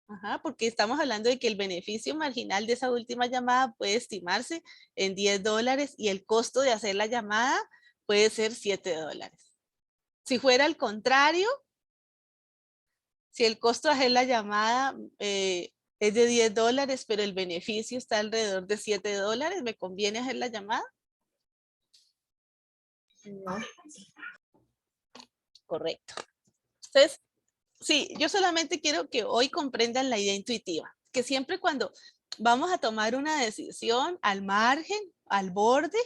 Ajá, porque estamos hablando de que el beneficio marginal de esa última llamada puede estimarse en $10 y el costo de hacer la llamada puede ser $7. Si fuera al contrario, si el costo de hacer la llamada es de $10, pero el beneficio está alrededor de $7, ¿me conviene hacer la llamada? No. Correcto. Entonces, sí, yo solamente quiero que hoy comprendan la idea intuitiva, que siempre cuando vamos a tomar una decisión al margen, al borde,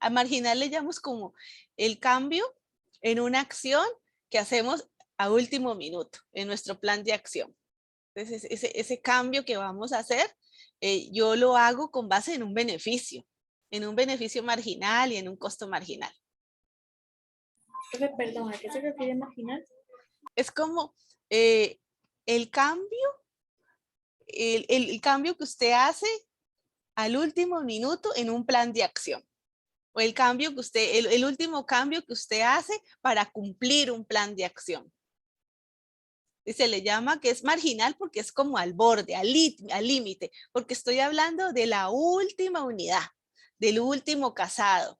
a marginal le llamamos como el cambio en una acción que hacemos a último minuto en nuestro plan de acción. Entonces, ese cambio que vamos a hacer, yo lo hago con base en un beneficio marginal y en un costo marginal. Perdón, ¿a qué se refiere marginal? Es como el cambio que usted hace al último minuto en un plan de acción. o el cambio que usted, el último cambio que usted hace para cumplir un plan de acción. Y se le llama que es marginal porque es como al borde, al límite, porque estoy hablando de la última unidad, del último casado.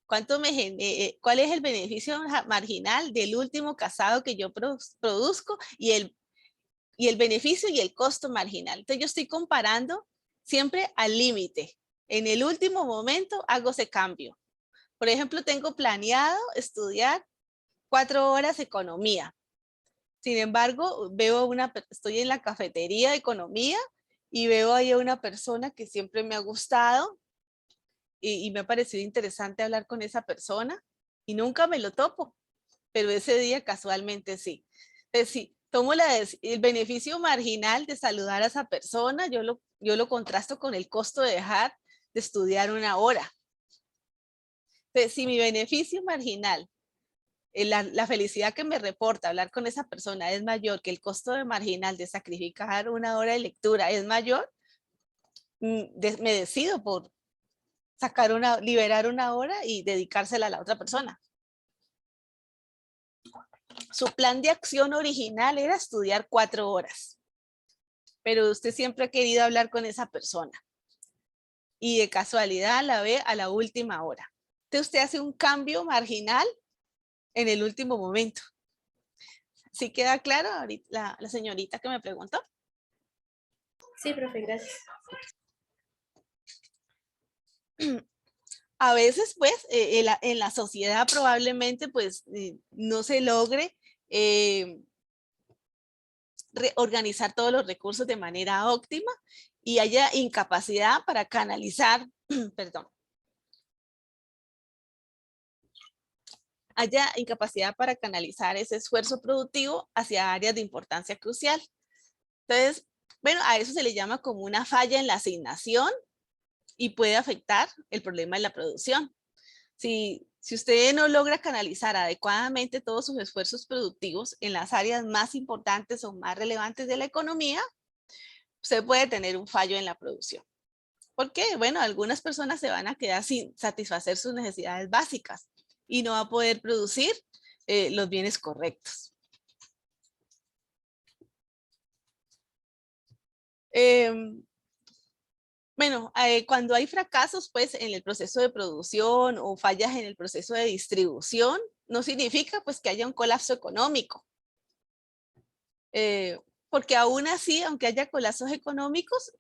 ¿Cuál es el beneficio marginal del último casado que yo produzco y el beneficio y el costo marginal? Entonces yo estoy comparando siempre al límite. En el último momento hago ese cambio. Por ejemplo, tengo planeado estudiar 4 horas economía. Sin embargo, estoy en la cafetería de economía y veo ahí a una persona que siempre me ha gustado y me ha parecido interesante hablar con esa persona y nunca me lo topo, pero ese día casualmente sí. Entonces, sí, tomo el beneficio marginal de saludar a esa persona, yo lo contrasto con el costo de dejar de estudiar 1 hora. Entonces, si mi beneficio marginal, la felicidad que me reporta hablar con esa persona es mayor que el costo marginal de sacrificar 1 hora de lectura es mayor, me decido por liberar 1 hora y dedicársela a la otra persona. Su plan de acción original era estudiar 4 horas, pero usted siempre ha querido hablar con esa persona y de casualidad la ve a la última hora. Entonces usted hace un cambio marginal en el último momento. ¿Sí queda claro ahorita la señorita que me preguntó? Sí, profe, gracias. A veces, pues, en la sociedad probablemente, pues, no se logre organizar todos los recursos de manera óptima y haya incapacidad para canalizar, perdón, haya incapacidad para canalizar ese esfuerzo productivo hacia áreas de importancia crucial. Entonces, bueno, a eso se le llama como una falla en la asignación y puede afectar el problema de la producción. Si usted no logra canalizar adecuadamente todos sus esfuerzos productivos en las áreas más importantes o más relevantes de la economía, usted puede tener un fallo en la producción. ¿Por qué? Bueno, algunas personas se van a quedar sin satisfacer sus necesidades básicas y no va a poder producir los bienes correctos. Bueno, cuando hay fracasos, pues, en el proceso de producción o fallas en el proceso de distribución, no significa, pues, que haya un colapso económico. Porque aún así, aunque haya colapsos económicos,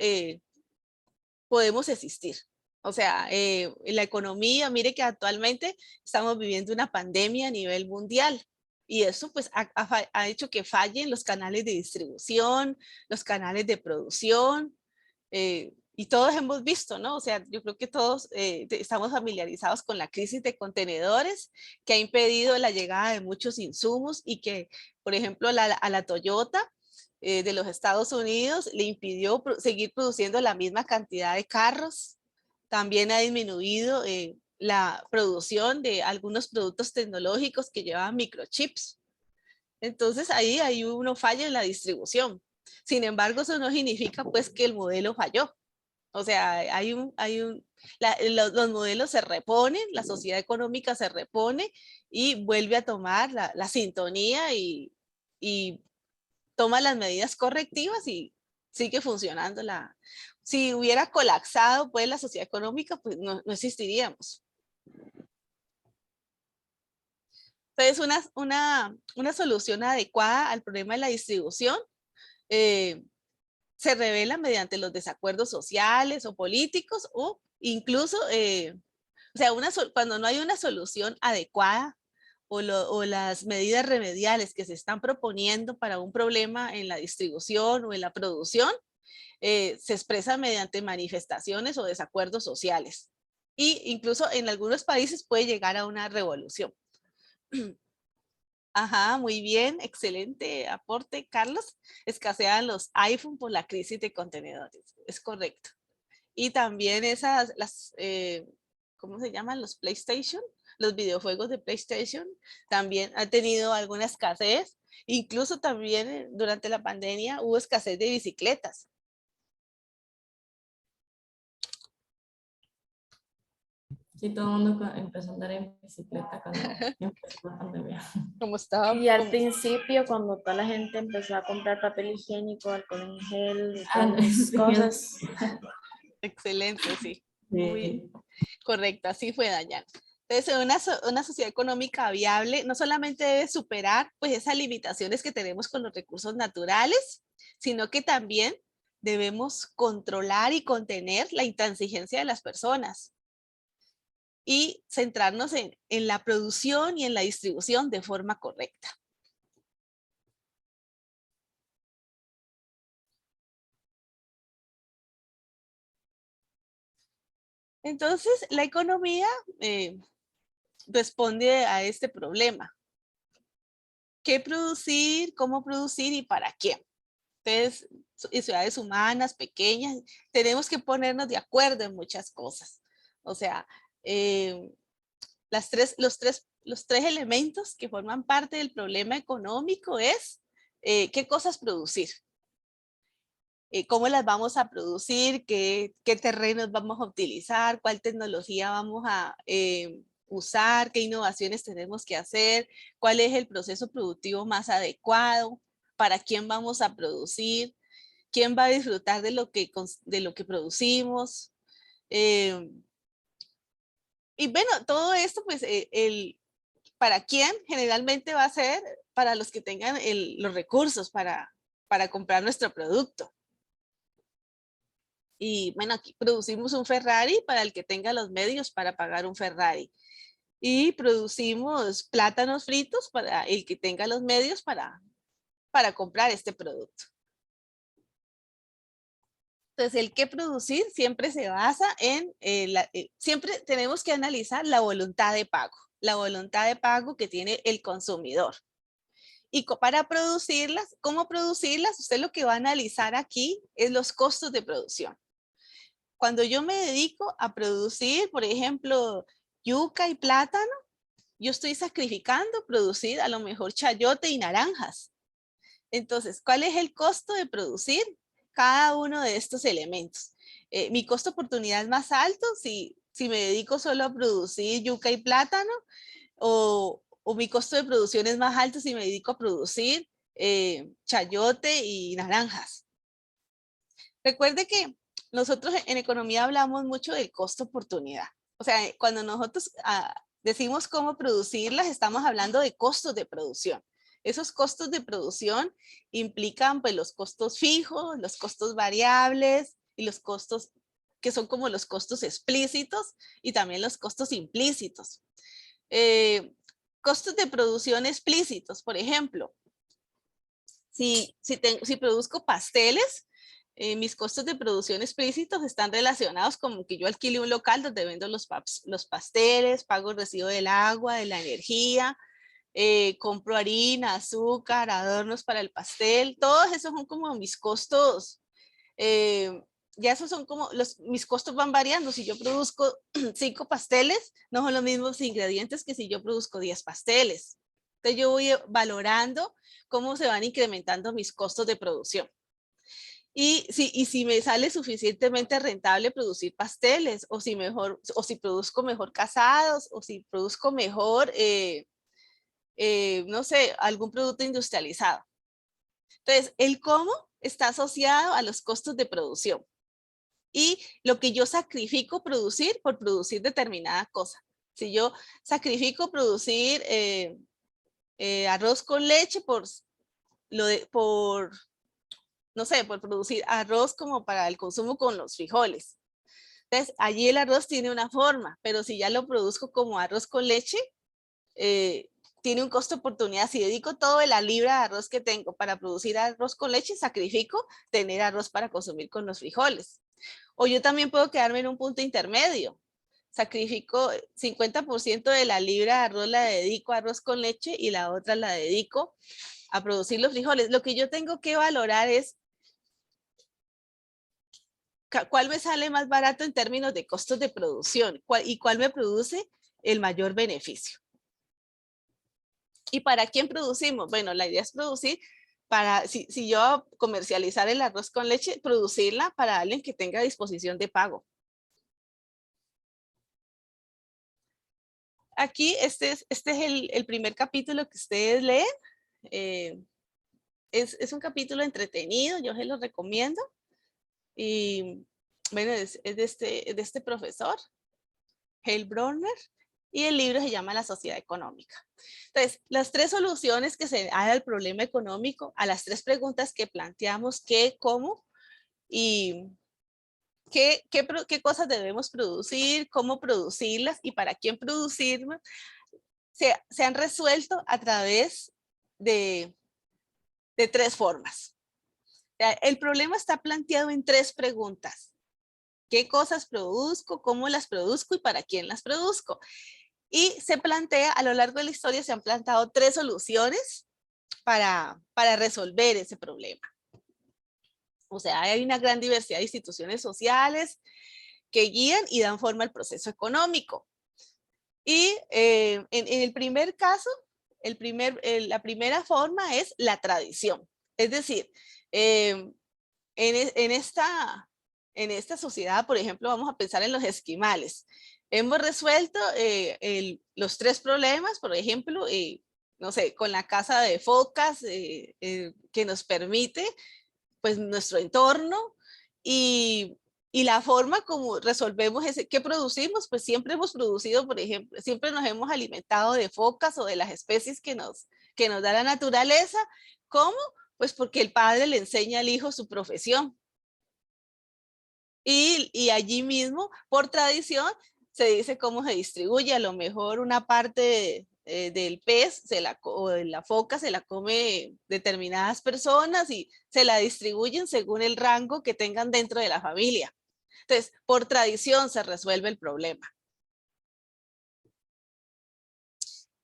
podemos existir. O sea, la economía, mire que actualmente estamos viviendo una pandemia a nivel mundial y eso, pues, ha hecho que fallen los canales de distribución, los canales de producción, y todos hemos visto, ¿no? O sea, yo creo que todos estamos familiarizados con la crisis de contenedores que ha impedido la llegada de muchos insumos y que, por ejemplo, a la Toyota de los Estados Unidos le impidió seguir produciendo la misma cantidad de carros. También ha disminuido la producción de algunos productos tecnológicos que llevaban microchips. Entonces ahí hay uno falla en la distribución. Sin embargo, eso no significa pues que el modelo falló. O sea, los modelos se reponen, la sociedad económica se repone y vuelve a tomar la sintonía y toma las medidas correctivas y sigue funcionando. Si hubiera colapsado pues la sociedad económica, pues no existiríamos. Entonces, una solución adecuada al problema de la distribución se revela mediante los desacuerdos sociales o políticos o incluso, o sea, cuando no hay una solución adecuada o las medidas remediales que se están proponiendo para un problema en la distribución o en la producción, se expresan mediante manifestaciones o desacuerdos sociales. Y incluso en algunos países puede llegar a una revolución. Ajá, muy bien, excelente aporte, Carlos. Escasean los iPhone por la crisis de contenedores, es correcto. Y también ¿cómo se llaman? Los PlayStation, los videojuegos de PlayStation, también han tenido alguna escasez. Incluso también durante la pandemia hubo escasez de bicicletas. Sí, todo el mundo empezó a andar en bicicleta cuando empezó la pandemia. Como estaba, Y al como- principio, cuando toda la gente empezó a comprar papel higiénico, alcohol en gel, y Ah, todas esas sí, cosas. excelente, sí. Muy sí. correcto, así fue, Dayana. Entonces, una sociedad económica viable no solamente debe superar pues esas limitaciones que tenemos con los recursos naturales, sino que también debemos controlar y contener la intransigencia de las personas y centrarnos en la producción y en la distribución de forma correcta. Entonces, la economía responde a este problema. ¿Qué producir, cómo producir y para quién? Entonces, y ciudades humanas, pequeñas, tenemos que ponernos de acuerdo en muchas cosas. O sea, los tres elementos que forman parte del problema económico es qué cosas producir, cómo las vamos a producir, qué terrenos vamos a utilizar, cuál tecnología vamos a usar, qué innovaciones tenemos que hacer, cuál es el proceso productivo más adecuado, para quién vamos a producir, quién va a disfrutar de lo que producimos. Y bueno, todo esto, pues, para quién generalmente va a ser para los que tengan los recursos para comprar nuestro producto. Y bueno, aquí producimos un Ferrari para el que tenga los medios para pagar un Ferrari. Y producimos plátanos fritos para el que tenga los medios para comprar este producto. Entonces, el qué producir siempre se basa en, siempre tenemos que analizar la voluntad de pago que tiene el consumidor. Y para producirlas, ¿cómo producirlas? Usted lo que va a analizar aquí es los costos de producción. Cuando yo me dedico a producir, por ejemplo, yuca y plátano, yo estoy sacrificando producir a lo mejor chayote y naranjas. Entonces, ¿cuál es el costo de producir cada uno de estos elementos? Mi costo de oportunidad es más alto si me dedico solo a producir yuca y plátano, o mi costo de producción es más alto si me dedico a producir chayote y naranjas. Recuerde que nosotros en economía hablamos mucho del costo de oportunidad. O sea, cuando nosotros decimos cómo producirlas, estamos hablando de costos de producción. Esos costos de producción implican pues los costos fijos, los costos variables y los costos que son como los costos explícitos y también los costos implícitos. Costos de producción explícitos, por ejemplo, si produzco pasteles, mis costos de producción explícitos están relacionados con que yo alquile un local donde vendo los pasteles, pago el recibo del agua, de la energía, compro harina, azúcar, adornos para el pastel. Todos esos son como mis costos. Ya esos son como mis costos van variando. Si yo produzco 5 pasteles, no son los mismos ingredientes que si yo produzco 10 pasteles. Entonces yo voy valorando cómo se van incrementando mis costos de producción. Y si me sale suficientemente rentable producir pasteles, o si produzco mejor casados, o si produzco mejor, no sé, algún producto industrializado. Entonces, el cómo está asociado a los costos de producción y lo que yo sacrifico producir por producir determinada cosa. Si yo sacrifico producir arroz con leche no sé, por producir arroz como para el consumo con los frijoles. Entonces, allí el arroz tiene una forma, pero si ya lo produzco como arroz con leche, tiene un costo de oportunidad. Si dedico toda la libra de arroz que tengo para producir arroz con leche, sacrifico tener arroz para consumir con los frijoles. O yo también puedo quedarme en un punto intermedio. Sacrifico 50% de la libra de arroz, la dedico a arroz con leche y la otra la dedico a producir los frijoles. Lo que yo tengo que valorar es cuál me sale más barato en términos de costos de producción y cuál me produce el mayor beneficio. ¿Y para quién producimos? Bueno, la idea es producir si yo comercializar el arroz con leche, producirla para alguien que tenga disposición de pago. aquí este es el primer capítulo que ustedes leen. Es un capítulo entretenido, yo se lo recomiendo. Y bueno, es de este profesor, Hale Bronner, y el libro se llama La Sociedad Económica. Entonces, las tres soluciones que se dan al problema económico, a las tres preguntas que planteamos, qué, cómo, y qué cosas debemos producir, cómo producirlas y para quién producirlas, se han resuelto a través de tres formas. El problema está planteado en tres preguntas. ¿Qué cosas produzco? ¿Cómo las produzco? ¿Y para quién las produzco? Y se plantea, a lo largo de la historia se han planteado tres soluciones para resolver ese problema. O sea, hay una gran diversidad de instituciones sociales que guían y dan forma al proceso económico. Y en el primer caso, la primera forma es la tradición. Es decir, en esta sociedad, por ejemplo, vamos a pensar en los esquimales. Hemos resuelto los tres problemas, por ejemplo, no sé, con la caza de focas que nos permite pues nuestro entorno y la forma como resolvemos ¿qué producimos? Pues siempre hemos producido, por ejemplo, siempre nos hemos alimentado de focas o de las especies que nos da la naturaleza. ¿Cómo? Pues porque el padre le enseña al hijo su profesión. Y allí mismo, por tradición, se dice cómo se distribuye. A lo mejor una parte del pez o de la foca se la come determinadas personas y se la distribuyen según el rango que tengan dentro de la familia. Entonces, por tradición se resuelve el problema.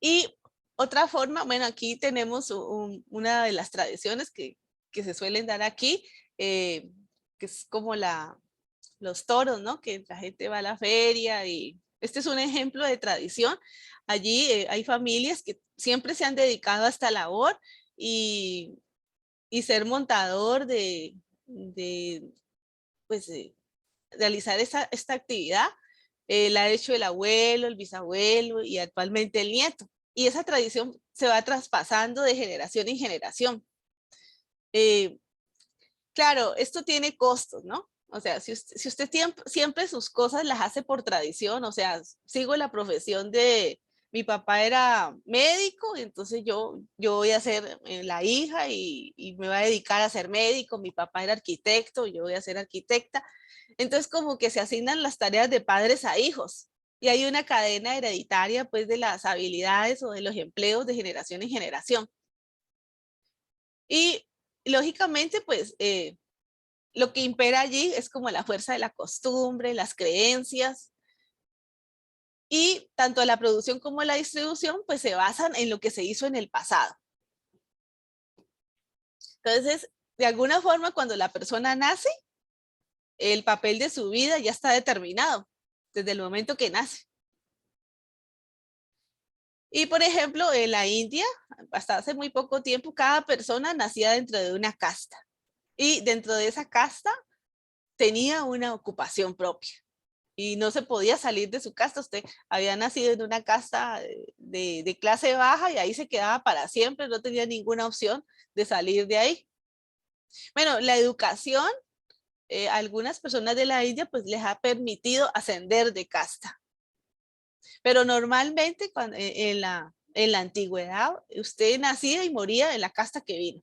Y otra forma, bueno, aquí tenemos una de las tradiciones que se suelen dar aquí, que es como los toros, ¿no? Que la gente va a la feria y este es un ejemplo de tradición. Allí hay familias que siempre se han dedicado a esta labor y ser montador pues, realizar esta actividad. La ha hecho el abuelo, el bisabuelo y actualmente el nieto. Y esa tradición se va traspasando de generación en generación. Claro, esto tiene costos, ¿no? O sea, si usted siempre sus cosas las hace por tradición, o sea, sigo la profesión de mi papá era médico, entonces yo voy a ser la hija y me voy a dedicar a ser médico, mi papá era arquitecto, yo voy a ser arquitecta. Entonces como que se asignan las tareas de padres a hijos y hay una cadena hereditaria pues de las habilidades o de los empleos de generación en generación. Y lógicamente pues lo que impera allí es como la fuerza de la costumbre, las creencias. Y tanto la producción como la distribución pues se basan en lo que se hizo en el pasado. Entonces, de alguna forma, cuando la persona nace, el papel de su vida ya está determinado desde el momento que nace. Y por ejemplo, en la India, hasta hace muy poco tiempo, cada persona nacía dentro de una casta. Y dentro de esa casta tenía una ocupación propia. Y no se podía salir de su casta. Usted había nacido en una casta de clase baja y ahí se quedaba para siempre, no tenía ninguna opción de salir de ahí. Bueno, la educación, algunas personas de la India pues les ha permitido ascender de casta. Pero normalmente en la antigüedad usted nacía y moría en la casta que vino.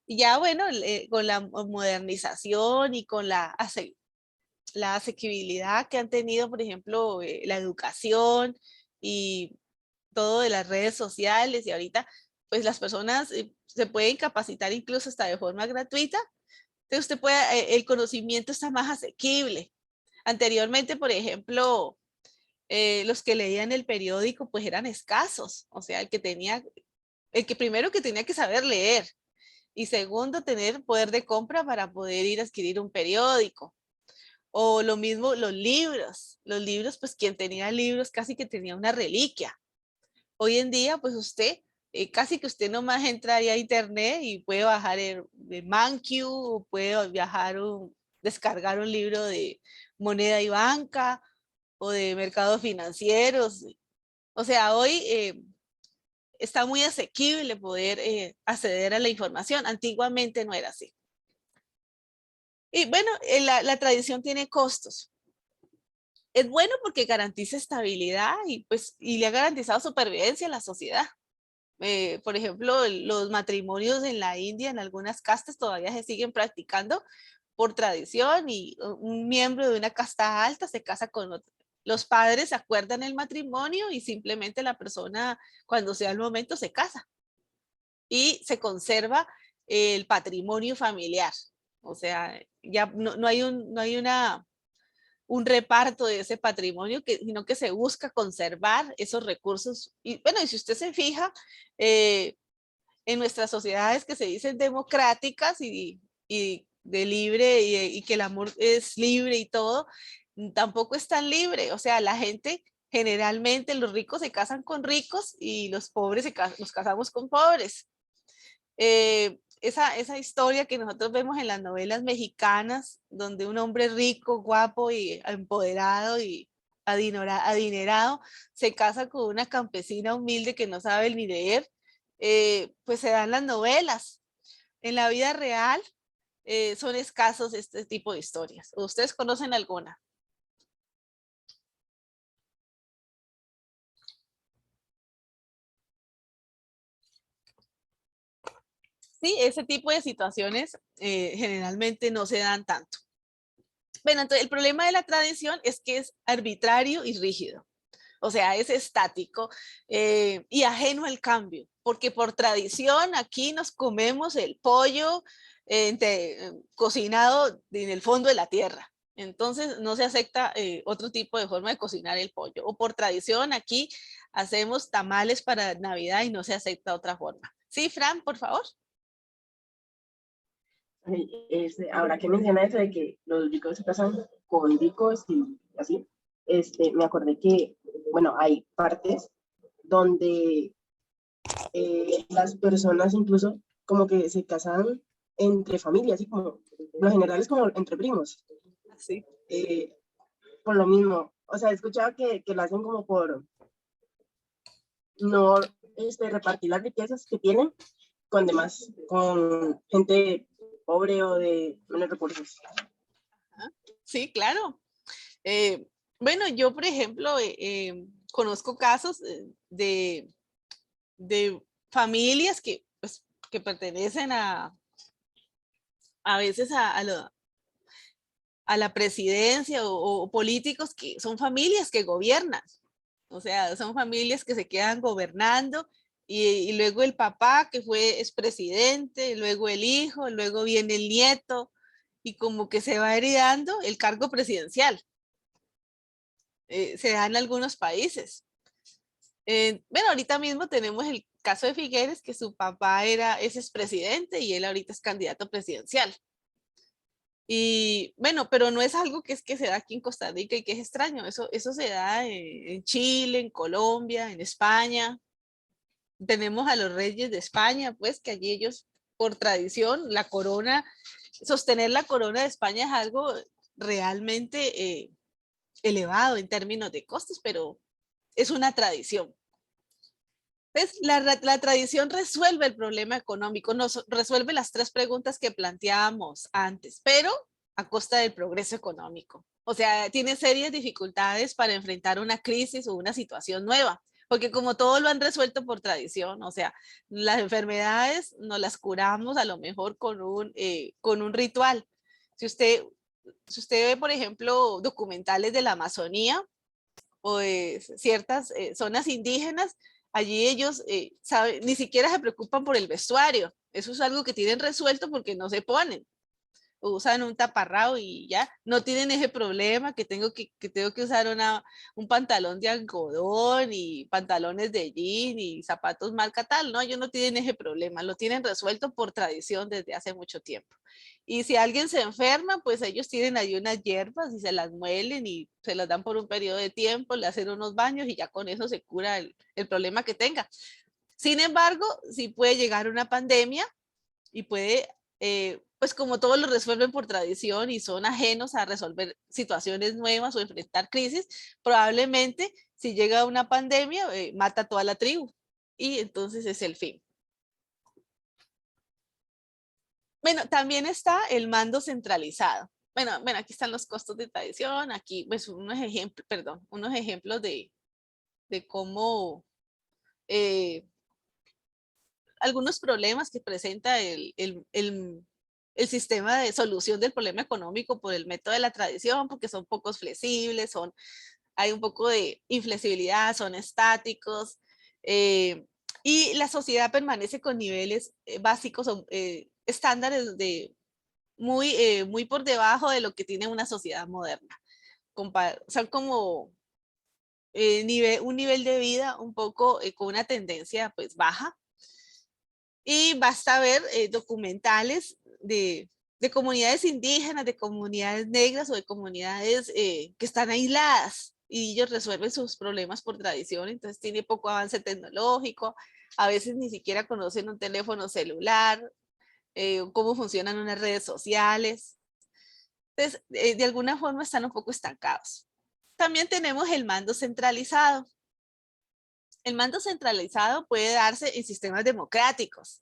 Y ya bueno, con la modernización y con la asequibilidad que han tenido, por ejemplo, la educación y todo de las redes sociales y ahorita, pues las personas se pueden capacitar incluso hasta de forma gratuita. Entonces usted puede, el conocimiento está más asequible. Anteriormente, por ejemplo, los que leían el periódico pues eran escasos. O sea, el que primero que tenía que saber leer y segundo tener poder de compra para poder ir a adquirir un periódico. O lo mismo los libros, pues quien tenía libros casi que tenía una reliquia. Hoy en día, pues usted, casi que usted nomás entra ahí a internet y puede bajar el ManQ, o puede descargar un libro de moneda y banca, o de mercados financieros, O sea, hoy está muy asequible poder acceder a la información. Antiguamente no era así. Y bueno, la tradición tiene costos. Es bueno porque garantiza estabilidad y, pues, y le ha garantizado supervivencia a la sociedad. Por ejemplo, los matrimonios en la India, en algunas castas, todavía se siguen practicando por tradición y un miembro de una casta alta se casa con otro. Los padres acuerdan el matrimonio y simplemente la persona, cuando sea el momento, se casa. Y se conserva el patrimonio familiar. O sea, ya no hay un reparto de ese patrimonio, sino que se busca conservar esos recursos. Y bueno, y si usted se fija, en nuestras sociedades que se dicen democráticas y de libre y que el amor es libre y todo, tampoco es tan libre. O sea, la gente generalmente, los ricos se casan con ricos y los pobres nos casamos con pobres. Esa historia que nosotros vemos en las novelas mexicanas, donde un hombre rico, guapo y empoderado y adinerado se casa con una campesina humilde que no sabe ni leer, pues se dan las novelas. En la vida real son escasos este tipo de historias. ¿Ustedes conocen alguna? Sí, ese tipo de situaciones generalmente no se dan tanto. Bueno, entonces el problema de la tradición es que es arbitrario y rígido. O sea, es estático y ajeno al cambio, porque por tradición aquí nos comemos el pollo cocinado en el fondo de la tierra. Entonces no se acepta otro tipo de forma de cocinar el pollo. O por tradición aquí hacemos tamales para Navidad y no se acepta otra forma. Sí, Fran, por favor. Ahora que menciona eso de que los ricos se casan con ricos y así, me acordé que, bueno, hay partes donde las personas incluso como que se casan entre familias, así como, lo general es como entre primos. Sí. Por lo mismo, o sea, he escuchado que lo hacen como por no repartir las riquezas que tienen con demás, con gente pobre o de menos recursos. Sí, claro. Bueno, yo, por ejemplo, conozco casos de familias que, pues, que pertenecen a veces a la presidencia o políticos que son familias que gobiernan. O sea, son familias que se quedan gobernando y luego el papá que fue expresidente, luego el hijo, luego viene el nieto y como que se va heredando el cargo presidencial. Se da en algunos países. Bueno, ahorita mismo tenemos el caso de Figueres, que su papá es expresidente y él ahorita es candidato presidencial. Y bueno, pero no es algo que se da aquí en Costa Rica y que es extraño. Eso se da en Chile, en Colombia, en España. Tenemos a los reyes de España, pues que allí ellos, por tradición, la corona, sostener la corona de España es algo realmente elevado en términos de costos, pero es una tradición. ¿Ves? La tradición resuelve el problema económico, nos resuelve las tres preguntas que planteábamos antes, pero a costa del progreso económico. O sea, tiene serias dificultades para enfrentar una crisis o una situación nueva, porque como todo lo han resuelto por tradición, o sea, las enfermedades nos las curamos a lo mejor con un ritual. Si usted ve, por ejemplo, documentales de la Amazonía o de ciertas zonas indígenas, allí ellos ni siquiera se preocupan por el vestuario. Eso es algo que tienen resuelto porque no se ponen. Usan un taparrao y ya no tienen ese problema que tengo que usar un pantalón de algodón y pantalones de jean y zapatos marca tal. No, ellos no tienen ese problema. Lo tienen resuelto por tradición desde hace mucho tiempo. Y si alguien se enferma, pues ellos tienen ahí unas hierbas y se las muelen y se las dan por un periodo de tiempo, le hacen unos baños y ya con eso se cura el problema que tenga. Sin embargo, sí puede llegar una pandemia y puede pues como todos lo resuelven por tradición y son ajenos a resolver situaciones nuevas o enfrentar crisis, probablemente si llega una pandemia, mata a toda la tribu y entonces es el fin. Bueno, también está el mando centralizado. Bueno, aquí están los costos de tradición, aquí pues unos ejemplos de cómo algunos problemas que presenta el sistema de solución del problema económico por el método de la tradición, porque son pocos flexibles, hay un poco de inflexibilidad, son estáticos, y la sociedad permanece con niveles básicos, estándares muy por debajo de lo que tiene una sociedad moderna. Son como un nivel de vida un poco con una tendencia pues baja. Y basta ver documentales de comunidades indígenas, de comunidades negras o de comunidades que están aisladas y ellos resuelven sus problemas por tradición, entonces tiene poco avance tecnológico, a veces ni siquiera conocen un teléfono celular, cómo funcionan unas redes sociales. Entonces, de alguna forma están un poco estancados. También tenemos el mando centralizado. El mando centralizado puede darse en sistemas democráticos.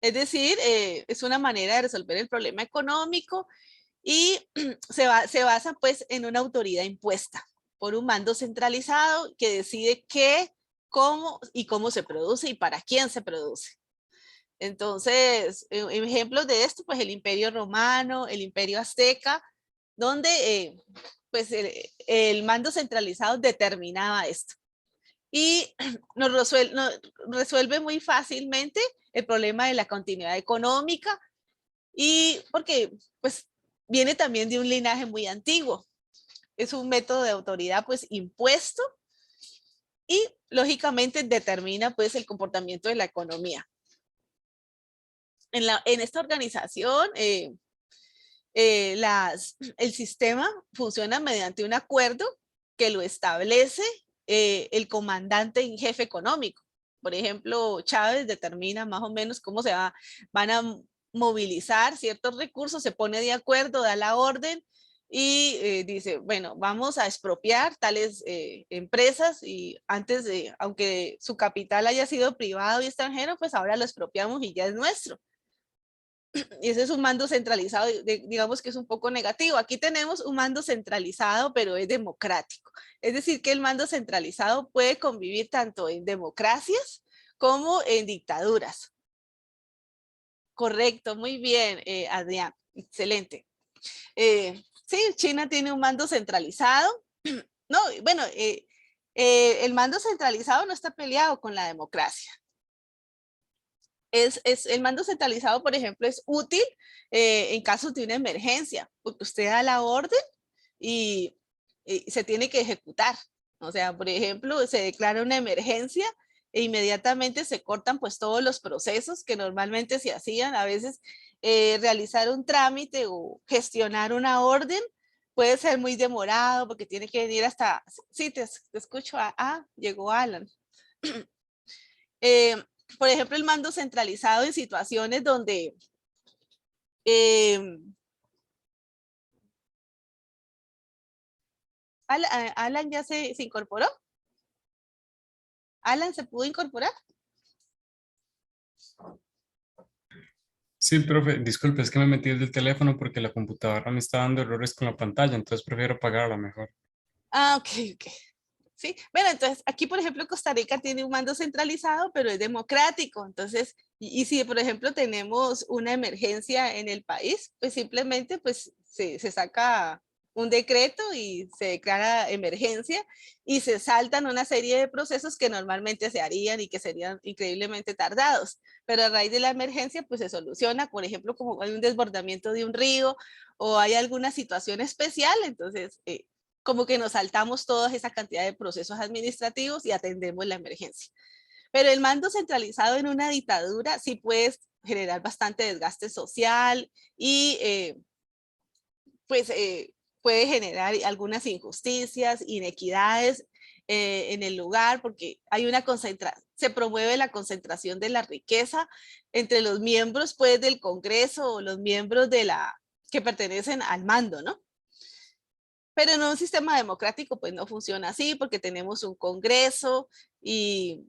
Es decir, es una manera de resolver el problema económico y se basa pues en una autoridad impuesta por un mando centralizado que decide qué, cómo y cómo se produce y para quién se produce. Entonces, ejemplos de esto, pues el Imperio Romano, el Imperio Azteca, donde pues el mando centralizado determinaba esto. Y nos resuelve muy fácilmente el problema de la continuidad económica y porque pues viene también de un linaje muy antiguo. Es un método de autoridad pues impuesto y lógicamente determina pues el comportamiento de la economía. En esta organización el sistema funciona mediante un acuerdo que lo establece el comandante en jefe económico. Por ejemplo, Chávez determina más o menos cómo van a movilizar ciertos recursos, se pone de acuerdo, da la orden y dice, bueno, vamos a expropiar tales empresas y antes de, aunque su capital haya sido privado y extranjero, pues ahora lo expropiamos y ya es nuestro. Y ese es un mando centralizado, digamos que es un poco negativo. Aquí tenemos un mando centralizado, pero es democrático. Es decir, que el mando centralizado puede convivir tanto en democracias como en dictaduras. Correcto, muy bien, Adrián, excelente. Sí, China tiene un mando centralizado. No, bueno, el mando centralizado no está peleado con la democracia. El mando centralizado, por ejemplo, es útil en casos de una emergencia, porque usted da la orden y se tiene que ejecutar. O sea, por ejemplo, se declara una emergencia e inmediatamente se cortan pues todos los procesos que normalmente se hacían. A veces realizar un trámite o gestionar una orden puede ser muy demorado porque tiene que venir hasta... Sí, te escucho. Llegó Alan. Por ejemplo, el mando centralizado en situaciones donde Alan ya se incorporó. Alan, ¿se pudo incorporar? Sí, profe, disculpe, es que me metí desde el teléfono porque la computadora me está dando errores con la pantalla, entonces prefiero apagarla mejor. Ok. Sí, bueno, entonces aquí, por ejemplo, Costa Rica tiene un mando centralizado, pero es democrático. Entonces, y si, por ejemplo, tenemos una emergencia en el país, pues simplemente pues, se saca un decreto y se declara emergencia y se saltan una serie de procesos que normalmente se harían y que serían increíblemente tardados. Pero a raíz de la emergencia, pues se soluciona, por ejemplo, como hay un desbordamiento de un río o hay alguna situación especial, entonces como que nos saltamos toda esa cantidad de procesos administrativos y atendemos la emergencia. Pero el mando centralizado en una dictadura sí puede generar bastante desgaste social y pues puede generar algunas injusticias, inequidades en el lugar, porque hay una se promueve la concentración de la riqueza entre los miembros pues del Congreso o los miembros que pertenecen al mando, ¿no? Pero en un sistema democrático pues no funciona así, porque tenemos un Congreso y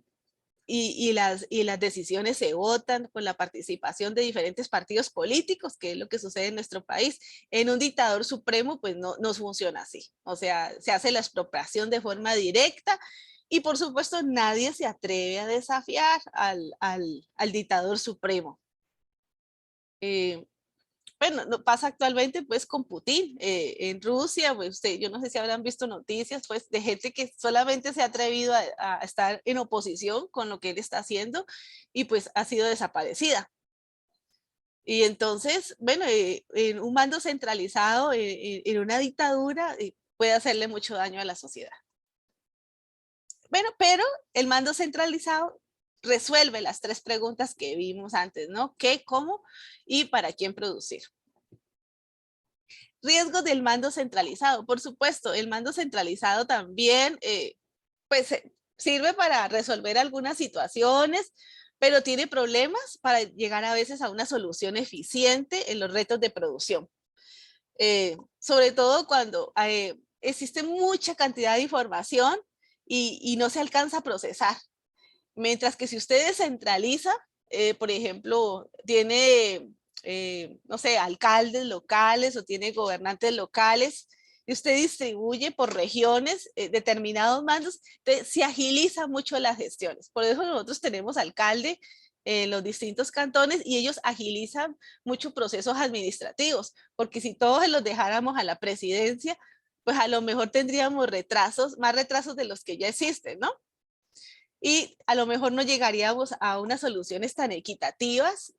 las decisiones se votan con la participación de diferentes partidos políticos, que es lo que sucede en nuestro país. En un dictador supremo, pues no funciona así. O sea, se hace la expropiación de forma directa y por supuesto nadie se atreve a desafiar al dictador supremo. Bueno, no pasa actualmente pues con Putin en Rusia, pues yo no sé si habrán visto noticias pues de gente que solamente se ha atrevido a estar en oposición con lo que él está haciendo y pues ha sido desaparecida. Y entonces, bueno, en un mando centralizado, en una dictadura, puede hacerle mucho daño a la sociedad. Bueno, pero el mando centralizado resuelve las 3 preguntas que vimos antes, ¿no? ¿Qué, cómo y para quién producir? Riesgos del mando centralizado. Por supuesto, el mando centralizado también pues sirve para resolver algunas situaciones, pero tiene problemas para llegar a veces a una solución eficiente en los retos de producción. Sobre todo cuando existe mucha cantidad de información y no se alcanza a procesar. Mientras que si usted descentraliza, por ejemplo, tiene, no sé, alcaldes locales o tiene gobernantes locales, y usted distribuye por regiones determinados mandos, entonces se agiliza mucho las gestiones. Por eso nosotros tenemos alcalde en los distintos cantones y ellos agilizan mucho procesos administrativos, porque si todos los dejáramos a la presidencia, pues a lo mejor tendríamos retrasos, más retrasos de los que ya existen, ¿no? Y a lo mejor no llegaríamos a unas soluciones tan equitativas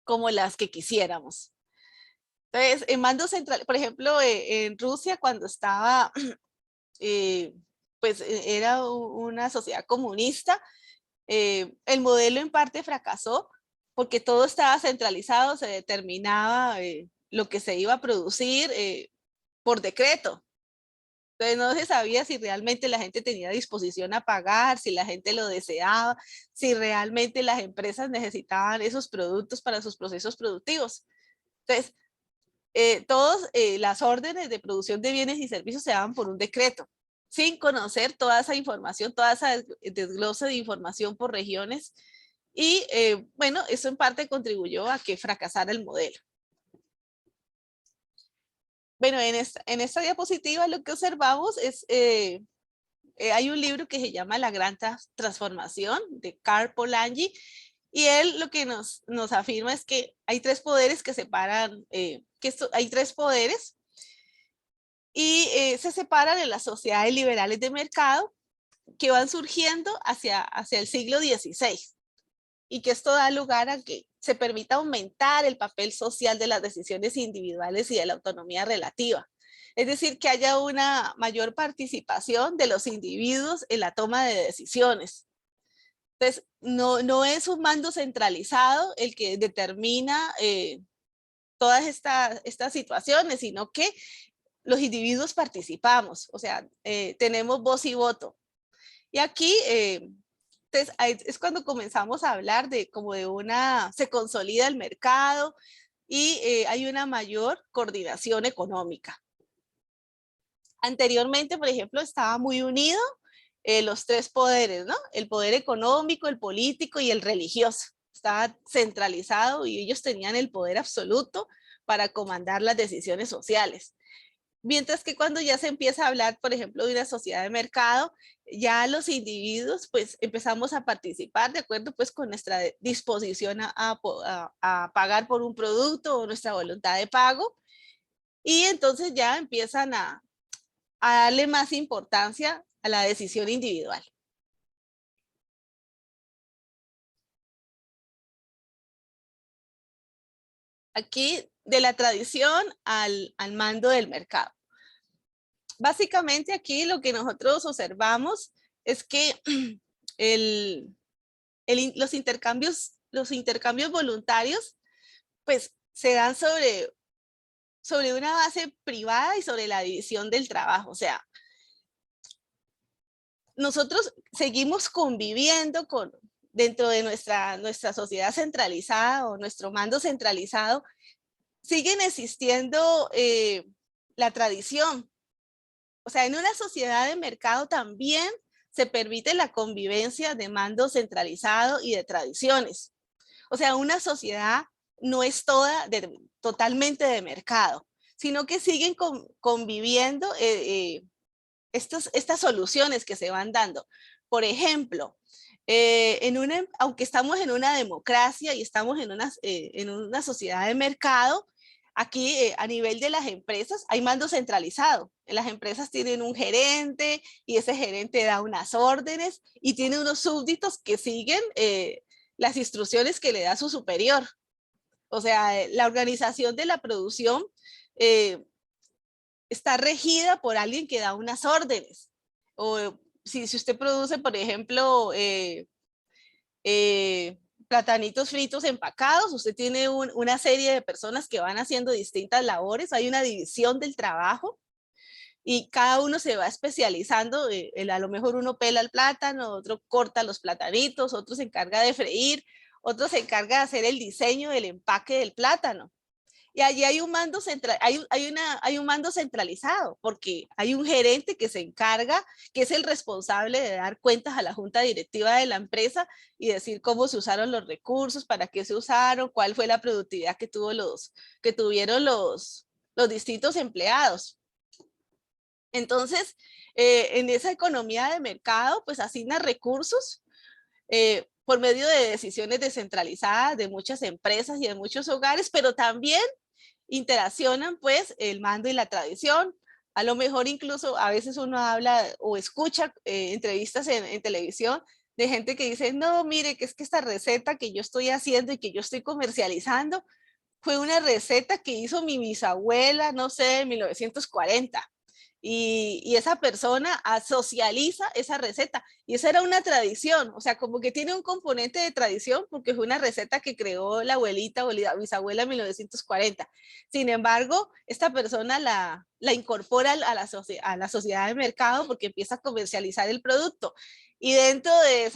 como las que quisiéramos. Entonces, en mando central, por ejemplo, en Rusia cuando estaba, pues era una sociedad comunista, el modelo en parte fracasó porque todo estaba centralizado, se determinaba lo que se iba a producir por decreto. Entonces no se sabía si realmente la gente tenía disposición a pagar, si la gente lo deseaba, si realmente las empresas necesitaban esos productos para sus procesos productivos. Entonces, todas las órdenes de producción de bienes y servicios se daban por un decreto, sin conocer toda esa información, toda esa desglose de información por regiones. Y bueno, eso en parte contribuyó a que fracasara el modelo. Bueno, en esta diapositiva lo que observamos es, hay un libro que se llama La Gran Transformación de Karl Polanyi, y él lo que nos afirma es que hay 3 poderes que separan, hay 3 poderes y se separan en las sociedades liberales de mercado que van surgiendo hacia el siglo XVI y que esto da lugar a que se permita aumentar el papel social de las decisiones individuales y de la autonomía relativa. Es decir, que haya una mayor participación de los individuos en la toma de decisiones. Entonces, no es un mando centralizado el que determina todas estas situaciones, sino que los individuos participamos, o sea, tenemos voz y voto. Y aquí entonces, es cuando comenzamos a hablar de como se consolida el mercado y hay una mayor coordinación económica. Anteriormente, por ejemplo, estaba muy unido los 3 poderes, ¿no? El poder económico, el político y el religioso. Estaba centralizado y ellos tenían el poder absoluto para comandar las decisiones sociales. Mientras que cuando ya se empieza a hablar, por ejemplo, de una sociedad de mercado, ya los individuos pues empezamos a participar de acuerdo pues con nuestra disposición a pagar por un producto o nuestra voluntad de pago, y entonces ya empiezan a darle más importancia a la decisión individual. Aquí de la tradición al mando del mercado. Básicamente aquí lo que nosotros observamos es que los intercambios voluntarios pues se dan sobre una base privada y sobre la división del trabajo. O sea, nosotros seguimos conviviendo dentro de nuestra sociedad centralizada o nuestro mando centralizado, siguen existiendo la tradición. O sea, en una sociedad de mercado también se permite la convivencia de mando centralizado y de tradiciones. O sea, una sociedad no es totalmente de mercado, sino que siguen conviviendo estas soluciones que se van dando. Por ejemplo, aunque estamos en una democracia y estamos en una sociedad de mercado, aquí a nivel de las empresas hay mando centralizado. Las empresas tienen un gerente y ese gerente da unas órdenes y tiene unos súbditos que siguen las instrucciones que le da su superior. O sea, la organización de la producción está regida por alguien que da unas órdenes. O si usted produce, por ejemplo, platanitos fritos empacados, usted tiene una serie de personas que van haciendo distintas labores, hay una división del trabajo y cada uno se va especializando, a lo mejor uno pela el plátano, otro corta los platanitos, otro se encarga de freír, otro se encarga de hacer el diseño del empaque del plátano. Y allí hay un mando hay un mando centralizado, porque hay un gerente que se encarga, que es el responsable de dar cuentas a la junta directiva de la empresa y decir cómo se usaron los recursos, para qué se usaron, cuál fue la productividad que tuvieron los distintos empleados. Entonces, en esa economía de mercado, pues asigna recursos por medio de decisiones descentralizadas de muchas empresas y de muchos hogares, pero también interaccionan pues el mando y la tradición. A lo mejor incluso a veces uno habla o escucha entrevistas en televisión de gente que dice, no, mire, que es que esta receta que yo estoy haciendo y que yo estoy comercializando fue una receta que hizo mi bisabuela, no sé, en 1940. Y esa persona socializa esa receta. Y esa era una tradición, o sea, como que tiene un componente de tradición porque fue una receta que creó la abuelita o la bisabuela en 1940. Sin embargo, esta persona la incorpora a la sociedad de mercado porque empieza a comercializar el producto. Y dentro de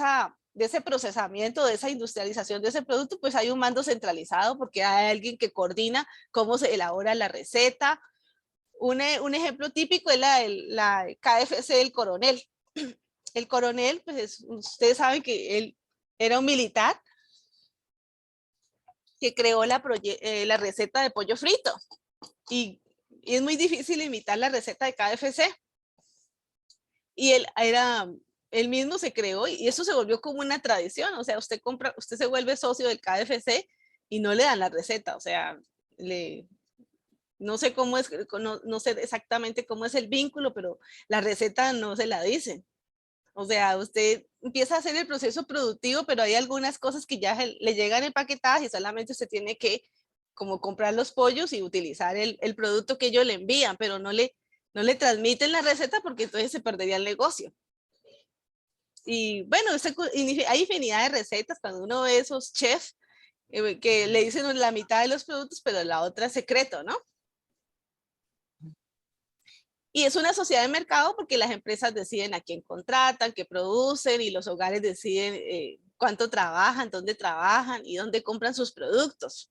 ese procesamiento, de esa industrialización de ese producto, pues hay un mando centralizado porque hay alguien que coordina cómo se elabora la receta. Un ejemplo típico es la KFC del Coronel. El Coronel, pues ustedes saben que él era un militar que creó la receta de pollo frito. Y es muy difícil imitar la receta de KFC. Y él mismo se creó y eso se volvió como una tradición. O sea, usted se vuelve socio del KFC y no le dan la receta. O sea, no sé cómo es, no sé exactamente cómo es el vínculo, pero la receta no se la dicen. O sea, usted empieza a hacer el proceso productivo, pero hay algunas cosas que ya le llegan empaquetadas y solamente usted tiene que como comprar los pollos y utilizar el producto que ellos le envían, pero no le transmiten la receta porque entonces se perdería el negocio. Y bueno, hay infinidad de recetas cuando uno ve esos chefs que le dicen la mitad de los productos, pero la otra es secreto, ¿no? Y es una sociedad de mercado porque las empresas deciden a quién contratan, qué producen y los hogares deciden cuánto trabajan, dónde trabajan y dónde compran sus productos.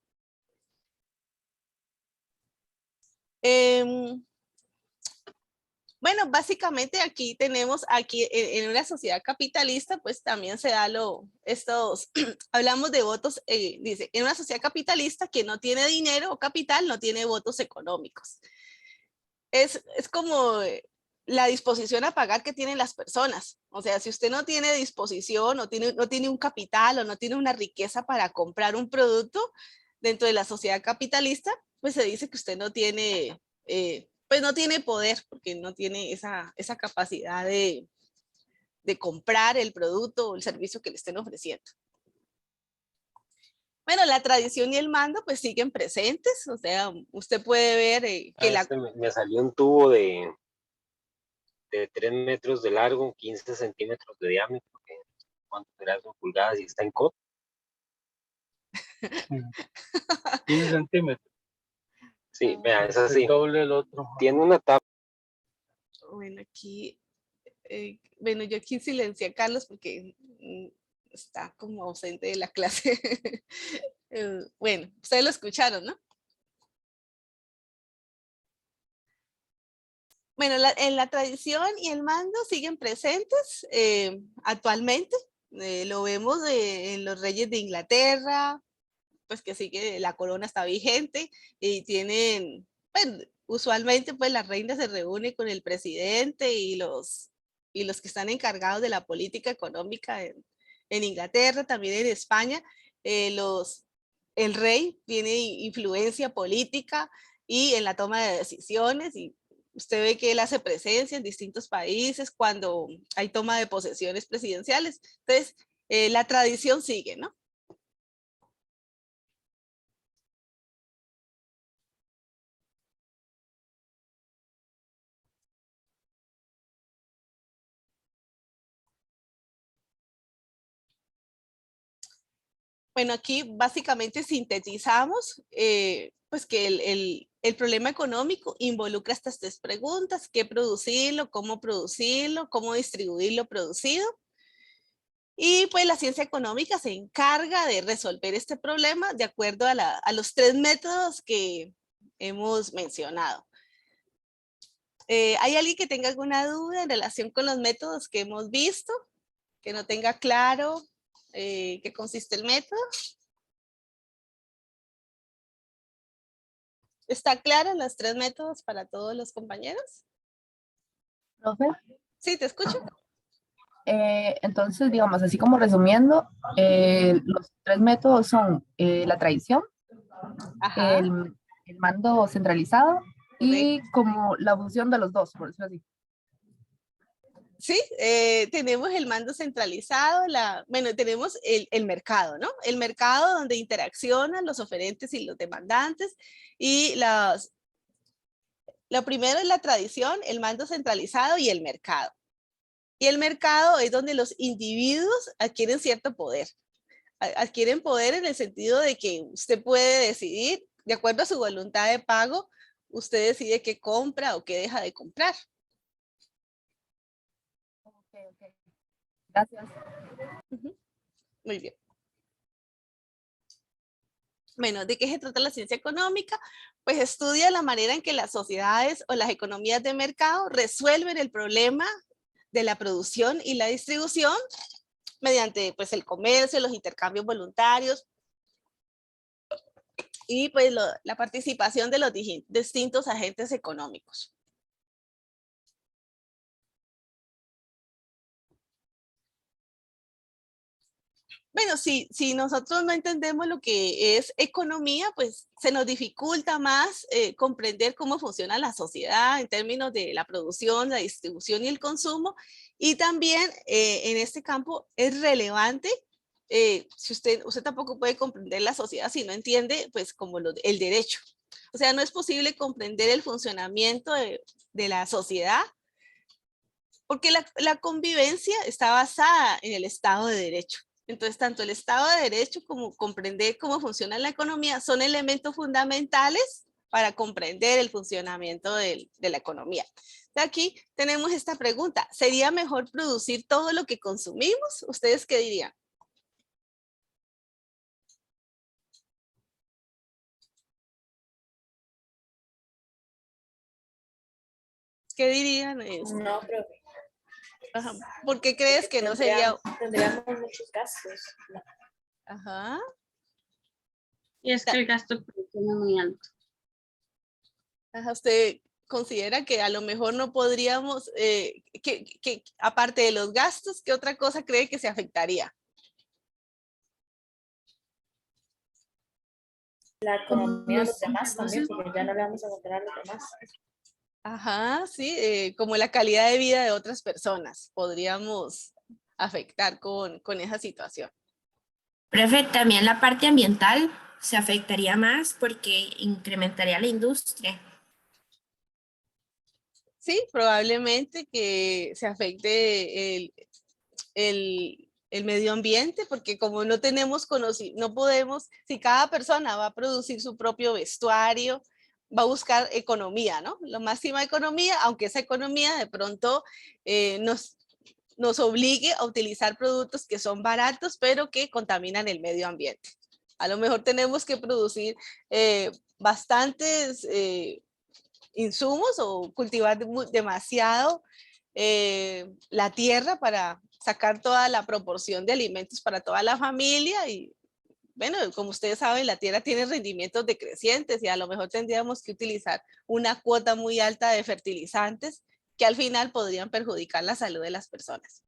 Bueno, básicamente aquí tenemos, en una sociedad capitalista, pues también se da hablamos de votos, dice, en una sociedad capitalista que no tiene dinero o capital, no tiene votos económicos. Es como la disposición a pagar que tienen las personas. O sea, si usted no tiene disposición, no tiene un capital o no tiene una riqueza para comprar un producto dentro de la sociedad capitalista, pues se dice que usted no tiene, pues no tiene poder, porque no tiene esa capacidad de comprar el producto o el servicio que le estén ofreciendo. Bueno, la tradición y el mando pues siguen presentes, o sea, usted puede ver que me salió un tubo de 3 metros de largo, 15 centímetros de diámetro, ¿cuánto será eso? Pulgadas y está en COP. 15 centímetros. Sí, vea, es así. El doble del otro. Tiene una tapa. Bueno, aquí Bueno, yo aquí silencié a Carlos porque está como ausente de la clase. Bueno, ustedes lo escucharon, ¿no? Bueno, en la tradición y el mando siguen presentes actualmente. Lo vemos en los reyes de Inglaterra, pues que sigue, la corona está vigente y tienen, bueno, usualmente pues la reina se reúne con el presidente y los que están encargados de la política económica en Inglaterra, también en España, el rey tiene influencia política y en la toma de decisiones, y usted ve que él hace presencia en distintos países cuando hay toma de posesiones presidenciales. Entonces, la tradición sigue, ¿no? Bueno, aquí básicamente sintetizamos pues que el problema económico involucra estas tres preguntas: qué producirlo, cómo distribuir lo producido. Y pues la ciencia económica se encarga de resolver este problema de acuerdo a los tres métodos que hemos mencionado. ¿Hay alguien que tenga alguna duda en relación con los métodos que hemos visto? Que no tenga claro qué consiste el método. ¿Está claro los tres métodos para todos los compañeros? Profe, Sí, te escucho. entonces, digamos, así como resumiendo, los tres métodos son la tradición, Ajá. el mando centralizado y como la fusión de los dos, por decirlo así. Sí, tenemos el mando centralizado, bueno, tenemos el mercado, ¿no? El mercado donde interaccionan los oferentes y los demandantes, y lo primero es la tradición, el mando centralizado y el mercado. Y el mercado es donde los individuos adquieren cierto poder. Adquieren poder en el sentido de que usted puede decidir, de acuerdo a su voluntad de pago, usted decide qué compra o qué deja de comprar. Okay. Gracias. Muy bien. Bueno, ¿de qué se trata la ciencia económica? Pues estudia la manera en que las sociedades o las economías de mercado resuelven el problema de la producción y la distribución mediante pues el comercio, los intercambios voluntarios y pues la participación de los distintos agentes económicos. Bueno, si nosotros no entendemos lo que es economía, pues se nos dificulta más comprender cómo funciona la sociedad en términos de la producción, la distribución y el consumo. Y también en este campo es relevante, si usted tampoco puede comprender la sociedad si no entiende pues como el derecho. O sea, no es posible comprender el funcionamiento de la sociedad porque la convivencia está basada en el Estado de Derecho. Entonces, tanto el Estado de Derecho como comprender cómo funciona la economía son elementos fundamentales para comprender el funcionamiento de la economía. Aquí tenemos esta pregunta: ¿sería mejor producir todo lo que consumimos? ¿Ustedes qué dirían? ¿Qué dirían? No, profe. Ajá. ¿Por qué crees que no sería? Tendríamos muchos gastos. Ajá. Y es que el gasto de producción es muy alto. Ajá, ¿usted considera que a lo mejor no podríamos, que aparte de los gastos, qué otra cosa cree que se afectaría? La economía de los demás también, porque ya no le vamos a encontrar a los demás. Ajá, sí, como la calidad de vida de otras personas podríamos afectar con esa situación. Profe, también la parte ambiental se afectaría más porque incrementaría la industria. Sí, probablemente que se afecte el medio ambiente, porque como no tenemos no podemos, si cada persona va a producir su propio vestuario, va a buscar economía, ¿no? La máxima economía, aunque esa economía de pronto nos obligue a utilizar productos que son baratos, pero que contaminan el medio ambiente. A lo mejor tenemos que producir bastantes insumos o cultivar demasiado la tierra para sacar toda la proporción de alimentos para toda la familia y bueno, como ustedes saben, la tierra tiene rendimientos decrecientes y a lo mejor tendríamos que utilizar una cuota muy alta de fertilizantes que al final podrían perjudicar la salud de las personas.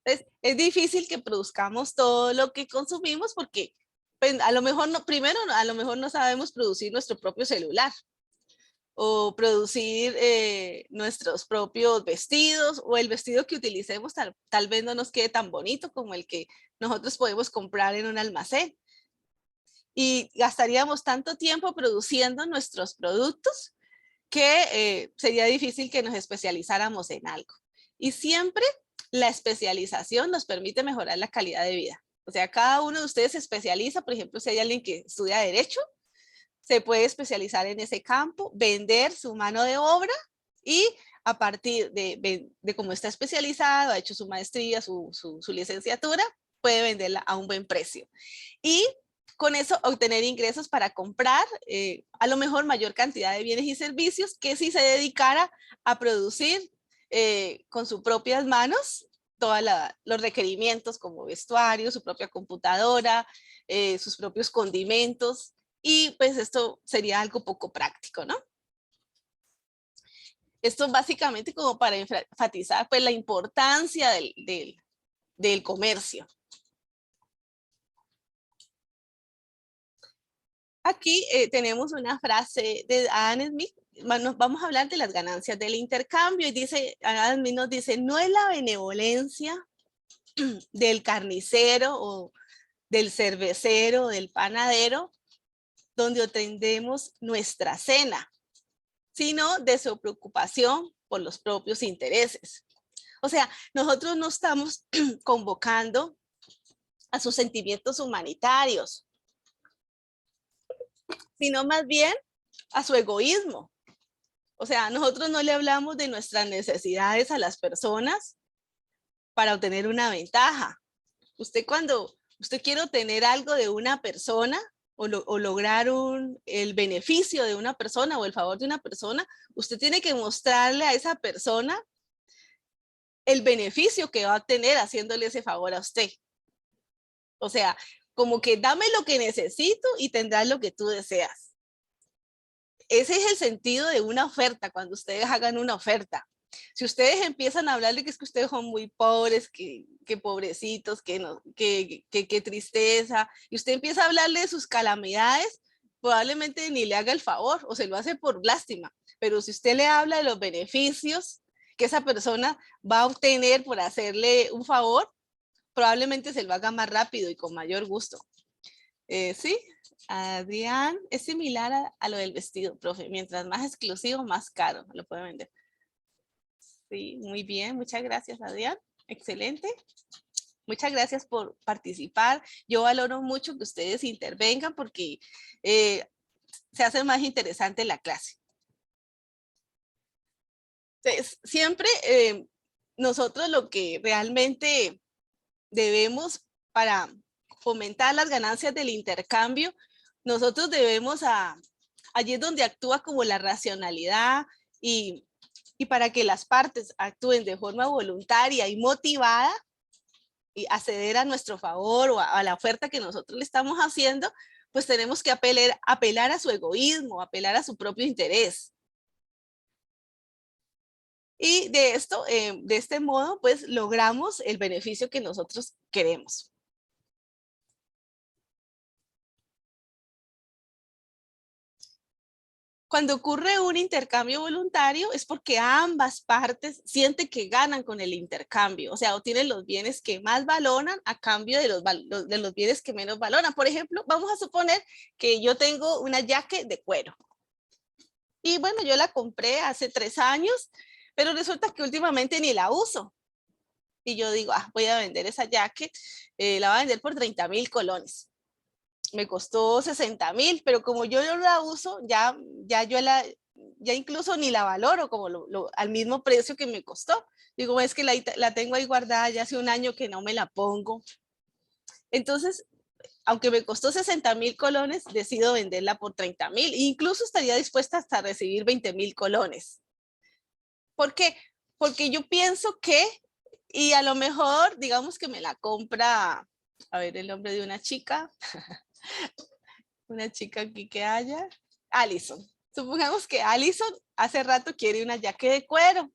Entonces, es difícil que produzcamos todo lo que consumimos porque pues, a lo mejor no, primero, a lo mejor no sabemos producir nuestro propio celular o producir nuestros propios vestidos o el vestido que utilicemos tal vez no nos quede tan bonito como el que nosotros podemos comprar en un almacén. Y gastaríamos tanto tiempo produciendo nuestros productos que sería difícil que nos especializáramos en algo. Y siempre la especialización nos permite mejorar la calidad de vida. O sea, cada uno de ustedes se especializa, por ejemplo, si hay alguien que estudia Derecho, se puede especializar en ese campo, vender su mano de obra y a partir de cómo está especializado, ha hecho su maestría, su licenciatura, puede venderla a un buen precio. Y con eso obtener ingresos para comprar a lo mejor mayor cantidad de bienes y servicios que si se dedicara a producir con sus propias manos todos los requerimientos como vestuario, su propia computadora, sus propios condimentos. Y pues esto sería algo poco práctico, ¿no? Esto básicamente como para enfatizar pues la importancia del comercio. Aquí tenemos una frase de Adam Smith. Vamos a hablar de las ganancias del intercambio y dice, Adam Smith nos dice, no es la benevolencia del carnicero o del cervecero o del panadero donde obtendremos nuestra cena, sino de su preocupación por los propios intereses. O sea, nosotros no estamos convocando a sus sentimientos humanitarios, sino más bien a su egoísmo. O sea, nosotros no le hablamos de nuestras necesidades a las personas para obtener una ventaja. Usted cuando usted quiere obtener algo de una persona, o lograr el beneficio de una persona o el favor de una persona, usted tiene que mostrarle a esa persona el beneficio que va a obtener haciéndole ese favor a usted. O sea, como que dame lo que necesito y tendrás lo que tú deseas. Ese es el sentido de una oferta, cuando ustedes hagan una oferta. Si ustedes empiezan a hablarle que es que ustedes son muy pobres, que pobrecitos, que tristeza, y usted empieza a hablarle de sus calamidades, probablemente ni le haga el favor o se lo hace por lástima. Pero si usted le habla de los beneficios que esa persona va a obtener por hacerle un favor, probablemente se lo haga más rápido y con mayor gusto. Sí, Adrián, es similar a lo del vestido, profe. Mientras más exclusivo, más caro lo puede vender. Sí, muy bien. Muchas gracias, Adrián. Excelente. Muchas gracias por participar. Yo valoro mucho que ustedes intervengan porque se hace más interesante la clase. Entonces, siempre nosotros lo que realmente debemos para fomentar las ganancias del intercambio, nosotros debemos allí es donde actúa como la racionalidad y para que las partes actúen de forma voluntaria y motivada y acceder a nuestro favor o a la oferta que nosotros le estamos haciendo, pues tenemos que apelar a su egoísmo, apelar a su propio interés. Y de este modo, pues logramos el beneficio que nosotros queremos. Cuando ocurre un intercambio voluntario es porque ambas partes sienten que ganan con el intercambio, o sea, obtienen los bienes que más valoran a cambio de los bienes que menos valoran. Por ejemplo, vamos a suponer que yo tengo una jacket de cuero y bueno, yo la compré hace 3 años, pero resulta que últimamente ni la uso. Y yo digo, voy a vender esa jacket, la voy a vender por 30,000 colones. me costó 60.000, pero como yo no la uso, ya incluso ni la valoro como al mismo precio que me costó. Digo, es que la tengo ahí guardada ya hace un año que no me la pongo. Entonces, aunque me costó 60.000 colones, decido venderla por 30.000. Incluso estaría dispuesta hasta a recibir 20.000 colones. ¿Por qué? Porque yo pienso que, y a lo mejor, digamos que me la compra, a ver el nombre de una chica, una chica aquí que haya, Alison. Supongamos que Alison hace rato quiere una jaque de cuero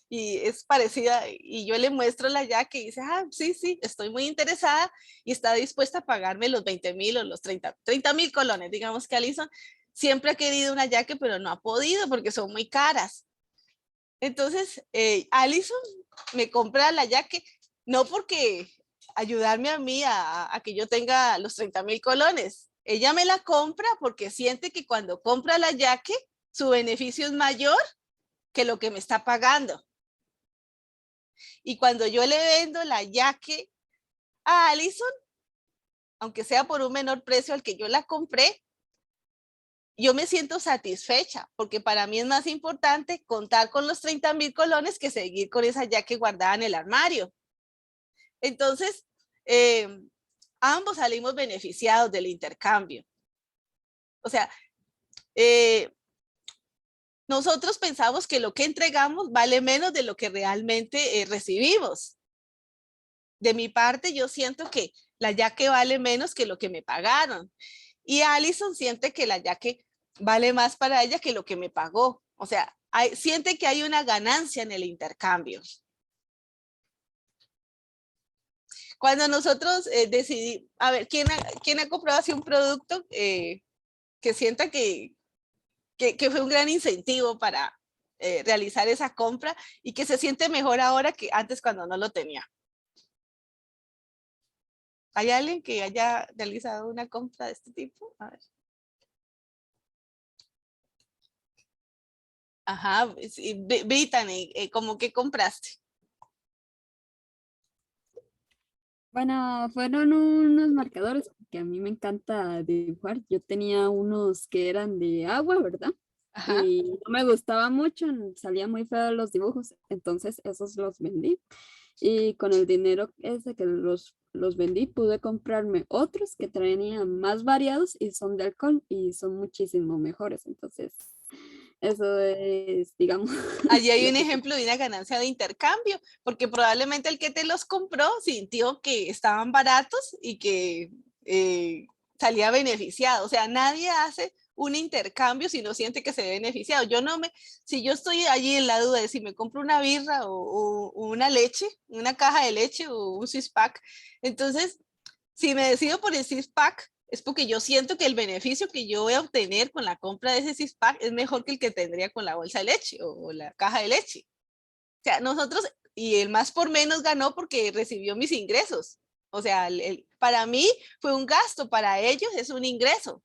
y es parecida, y yo le muestro la jaque y dice, sí, estoy muy interesada y está dispuesta a pagarme los 20.000 o los 30.000 colones. Digamos que Alison siempre ha querido una jaque, pero no ha podido porque son muy caras. Entonces, Alison me compra la jaque, no porque ayudarme a mí a que yo tenga los 30.000 colones. Ella me la compra porque siente que cuando compra la jaque, su beneficio es mayor que lo que me está pagando. Y cuando yo le vendo la jaque a Alison, aunque sea por un menor precio al que yo la compré, yo me siento satisfecha, porque para mí es más importante contar con los 30.000 colones que seguir con esa jaque guardada en el armario. Entonces, ambos salimos beneficiados del intercambio. O sea, nosotros pensamos que lo que entregamos vale menos de lo que realmente recibimos. De mi parte, yo siento que la jaque vale menos que lo que me pagaron. Y Alison siente que la jaque vale más para ella que lo que me pagó. O sea, siente que hay una ganancia en el intercambio. Cuando nosotros decidimos, a ver, ¿quién ha comprado así un producto que sienta que fue un gran incentivo para realizar esa compra y que se siente mejor ahora que antes cuando no lo tenía? ¿Hay alguien que haya realizado una compra de este tipo? A ver. Ajá, sí, Brittany, ¿cómo que compraste? Bueno, fueron unos marcadores, porque a mí me encanta dibujar. Yo tenía unos que eran de agua, ¿verdad? Ajá. Y no me gustaba mucho, salían muy feos los dibujos, entonces esos los vendí. Y con el dinero ese que los vendí, pude comprarme otros que traían más variados y son de alcohol y son muchísimo mejores. Entonces, eso es, digamos. Allí hay un ejemplo de una ganancia de intercambio, porque probablemente el que te los compró sintió que estaban baratos y que salía beneficiado. O sea, nadie hace un intercambio si no siente que se ve beneficiado. Si yo estoy allí en la duda de si me compro una birra o una leche, una caja de leche o un six-pack, entonces, si me decido por el six-pack, es porque yo siento que el beneficio que yo voy a obtener con la compra de ese six-pack es mejor que el que tendría con la bolsa de leche o la caja de leche. O sea, nosotros, y el más por menos ganó porque recibió mis ingresos. O sea, para mí fue un gasto, para ellos es un ingreso.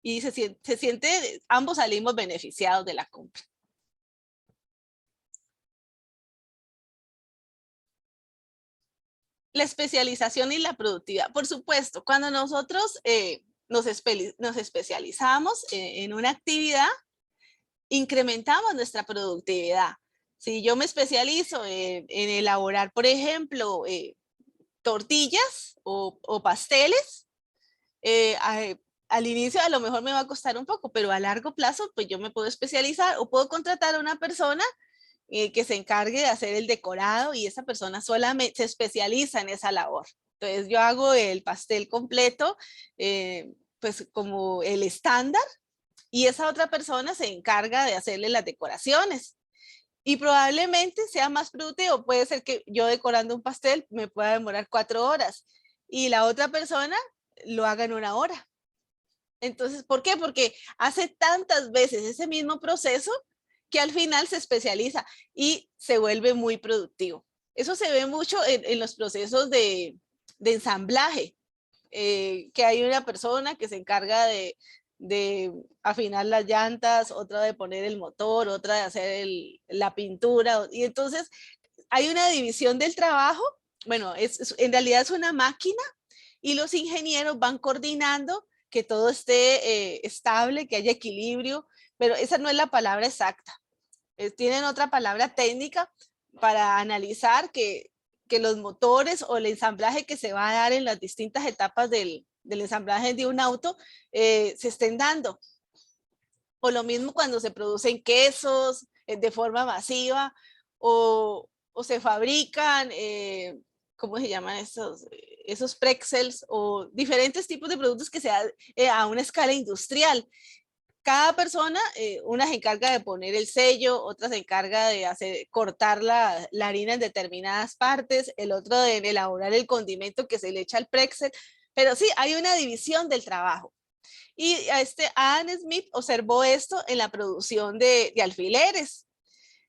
Y se siente, ambos salimos beneficiados de la compra. La especialización y la productividad. Por supuesto, cuando nosotros nos especializamos en una actividad, incrementamos nuestra productividad. Si yo me especializo en elaborar, por ejemplo, tortillas o pasteles, al inicio a lo mejor me va a costar un poco, pero a largo plazo, pues yo me puedo especializar o puedo contratar a una persona que se encargue de hacer el decorado y esa persona solamente se especializa en esa labor. Entonces yo hago el pastel completo, pues como el estándar, y esa otra persona se encarga de hacerle las decoraciones. Y probablemente sea más productivo. Puede ser que yo decorando un pastel me pueda demorar 4 horas y la otra persona lo haga en 1 hora. Entonces, ¿por qué? Porque hace tantas veces ese mismo proceso que al final se especializa y se vuelve muy productivo. Eso se ve mucho en los procesos de ensamblaje, que hay una persona que se encarga de afinar las llantas, otra de poner el motor, otra de hacer la pintura. Y entonces hay una división del trabajo. Bueno, en realidad es una máquina y los ingenieros van coordinando que todo esté estable, que haya equilibrio, pero esa no es la palabra exacta. Tienen otra palabra técnica para analizar que los motores o el ensamblaje que se va a dar en las distintas etapas del ensamblaje de un auto se estén dando. O lo mismo cuando se producen quesos de forma masiva o se fabrican, ¿cómo se llaman esos pretzels o diferentes tipos de productos que se dan a una escala industrial? Cada persona, una se encarga de poner el sello, otra se encarga de cortar la harina en determinadas partes, el otro de elaborar el condimento que se le echa al pretzel, pero sí, hay una división del trabajo. Y Adam Smith observó esto en la producción de alfileres.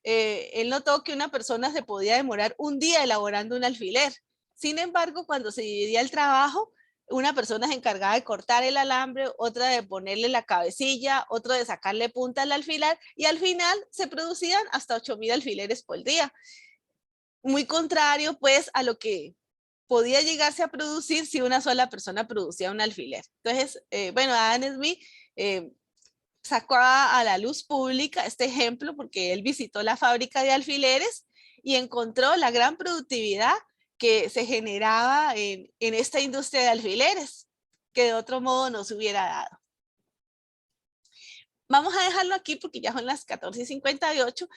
Él notó que una persona se podía demorar un día elaborando un alfiler. Sin embargo, cuando se dividía el trabajo, una persona se encargaba de cortar el alambre, otra de ponerle la cabecilla, otra de sacarle punta al alfiler, y al final se producían hasta 8,000 alfileres por día. Muy contrario, pues, a lo que podía llegarse a producir si una sola persona producía un alfiler. Entonces, bueno, Adam Smith sacó a la luz pública este ejemplo porque él visitó la fábrica de alfileres y encontró la gran productividad que se generaba en esta industria de alfileres, que de otro modo no se hubiera dado. Vamos a dejarlo aquí porque ya son las 14:58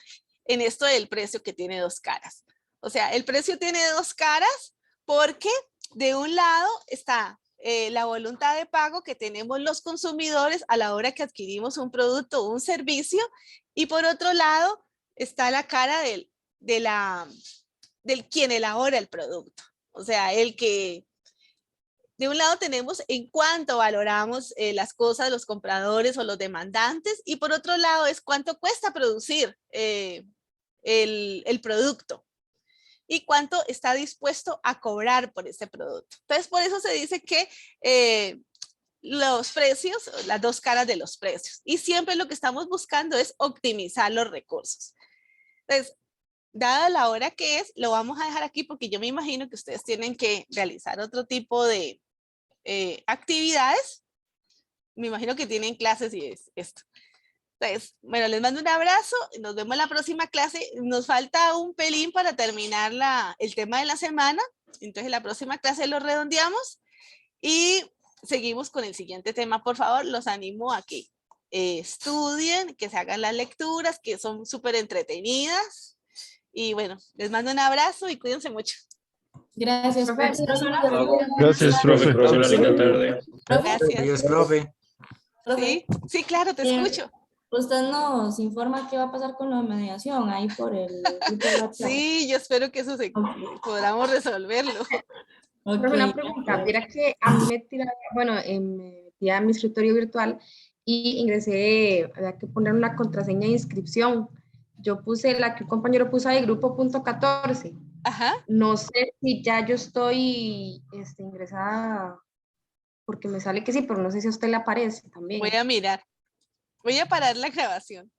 en esto del precio que tiene dos caras. O sea, el precio tiene dos caras porque de un lado está la voluntad de pago que tenemos los consumidores a la hora que adquirimos un producto o un servicio, y por otro lado está la cara del quien elabora el producto. O sea, el que de un lado tenemos en cuánto valoramos las cosas, los compradores o los demandantes, y por otro lado es cuánto cuesta producir el producto y cuánto está dispuesto a cobrar por ese producto. Entonces, por eso se dice que los precios, las dos caras de los precios, y siempre lo que estamos buscando es optimizar los recursos. Entonces, dada la hora que es, lo vamos a dejar aquí porque yo me imagino que ustedes tienen que realizar otro tipo de actividades. Me imagino que tienen clases y es esto. Entonces, bueno, les mando un abrazo, nos vemos en la próxima clase. Nos falta un pelín para terminar el tema de la semana, entonces en la próxima clase lo redondeamos y seguimos con el siguiente tema. Por favor, los animo a que estudien, que se hagan las lecturas, que son súper entretenidas. Y bueno, les mando un abrazo y cuídense mucho. Gracias, profe. Gracias, profe. Gracias. Profe. Sí, claro, te escucho. Usted nos informa qué va a pasar con la mediación ahí por el grupo de WhatsApp. Sí, yo espero que eso podamos resolverlo. Profe, una pregunta. Mira que a mí me tiraron, bueno, me metí a mi escritorio virtual y ingresé, había que poner una contraseña de inscripción. Yo puse la que un compañero puso ahí, grupo.14. Ajá. No sé si ya yo estoy ingresada, porque me sale que sí, pero no sé si a usted le aparece también. Voy a mirar. Voy a parar la grabación.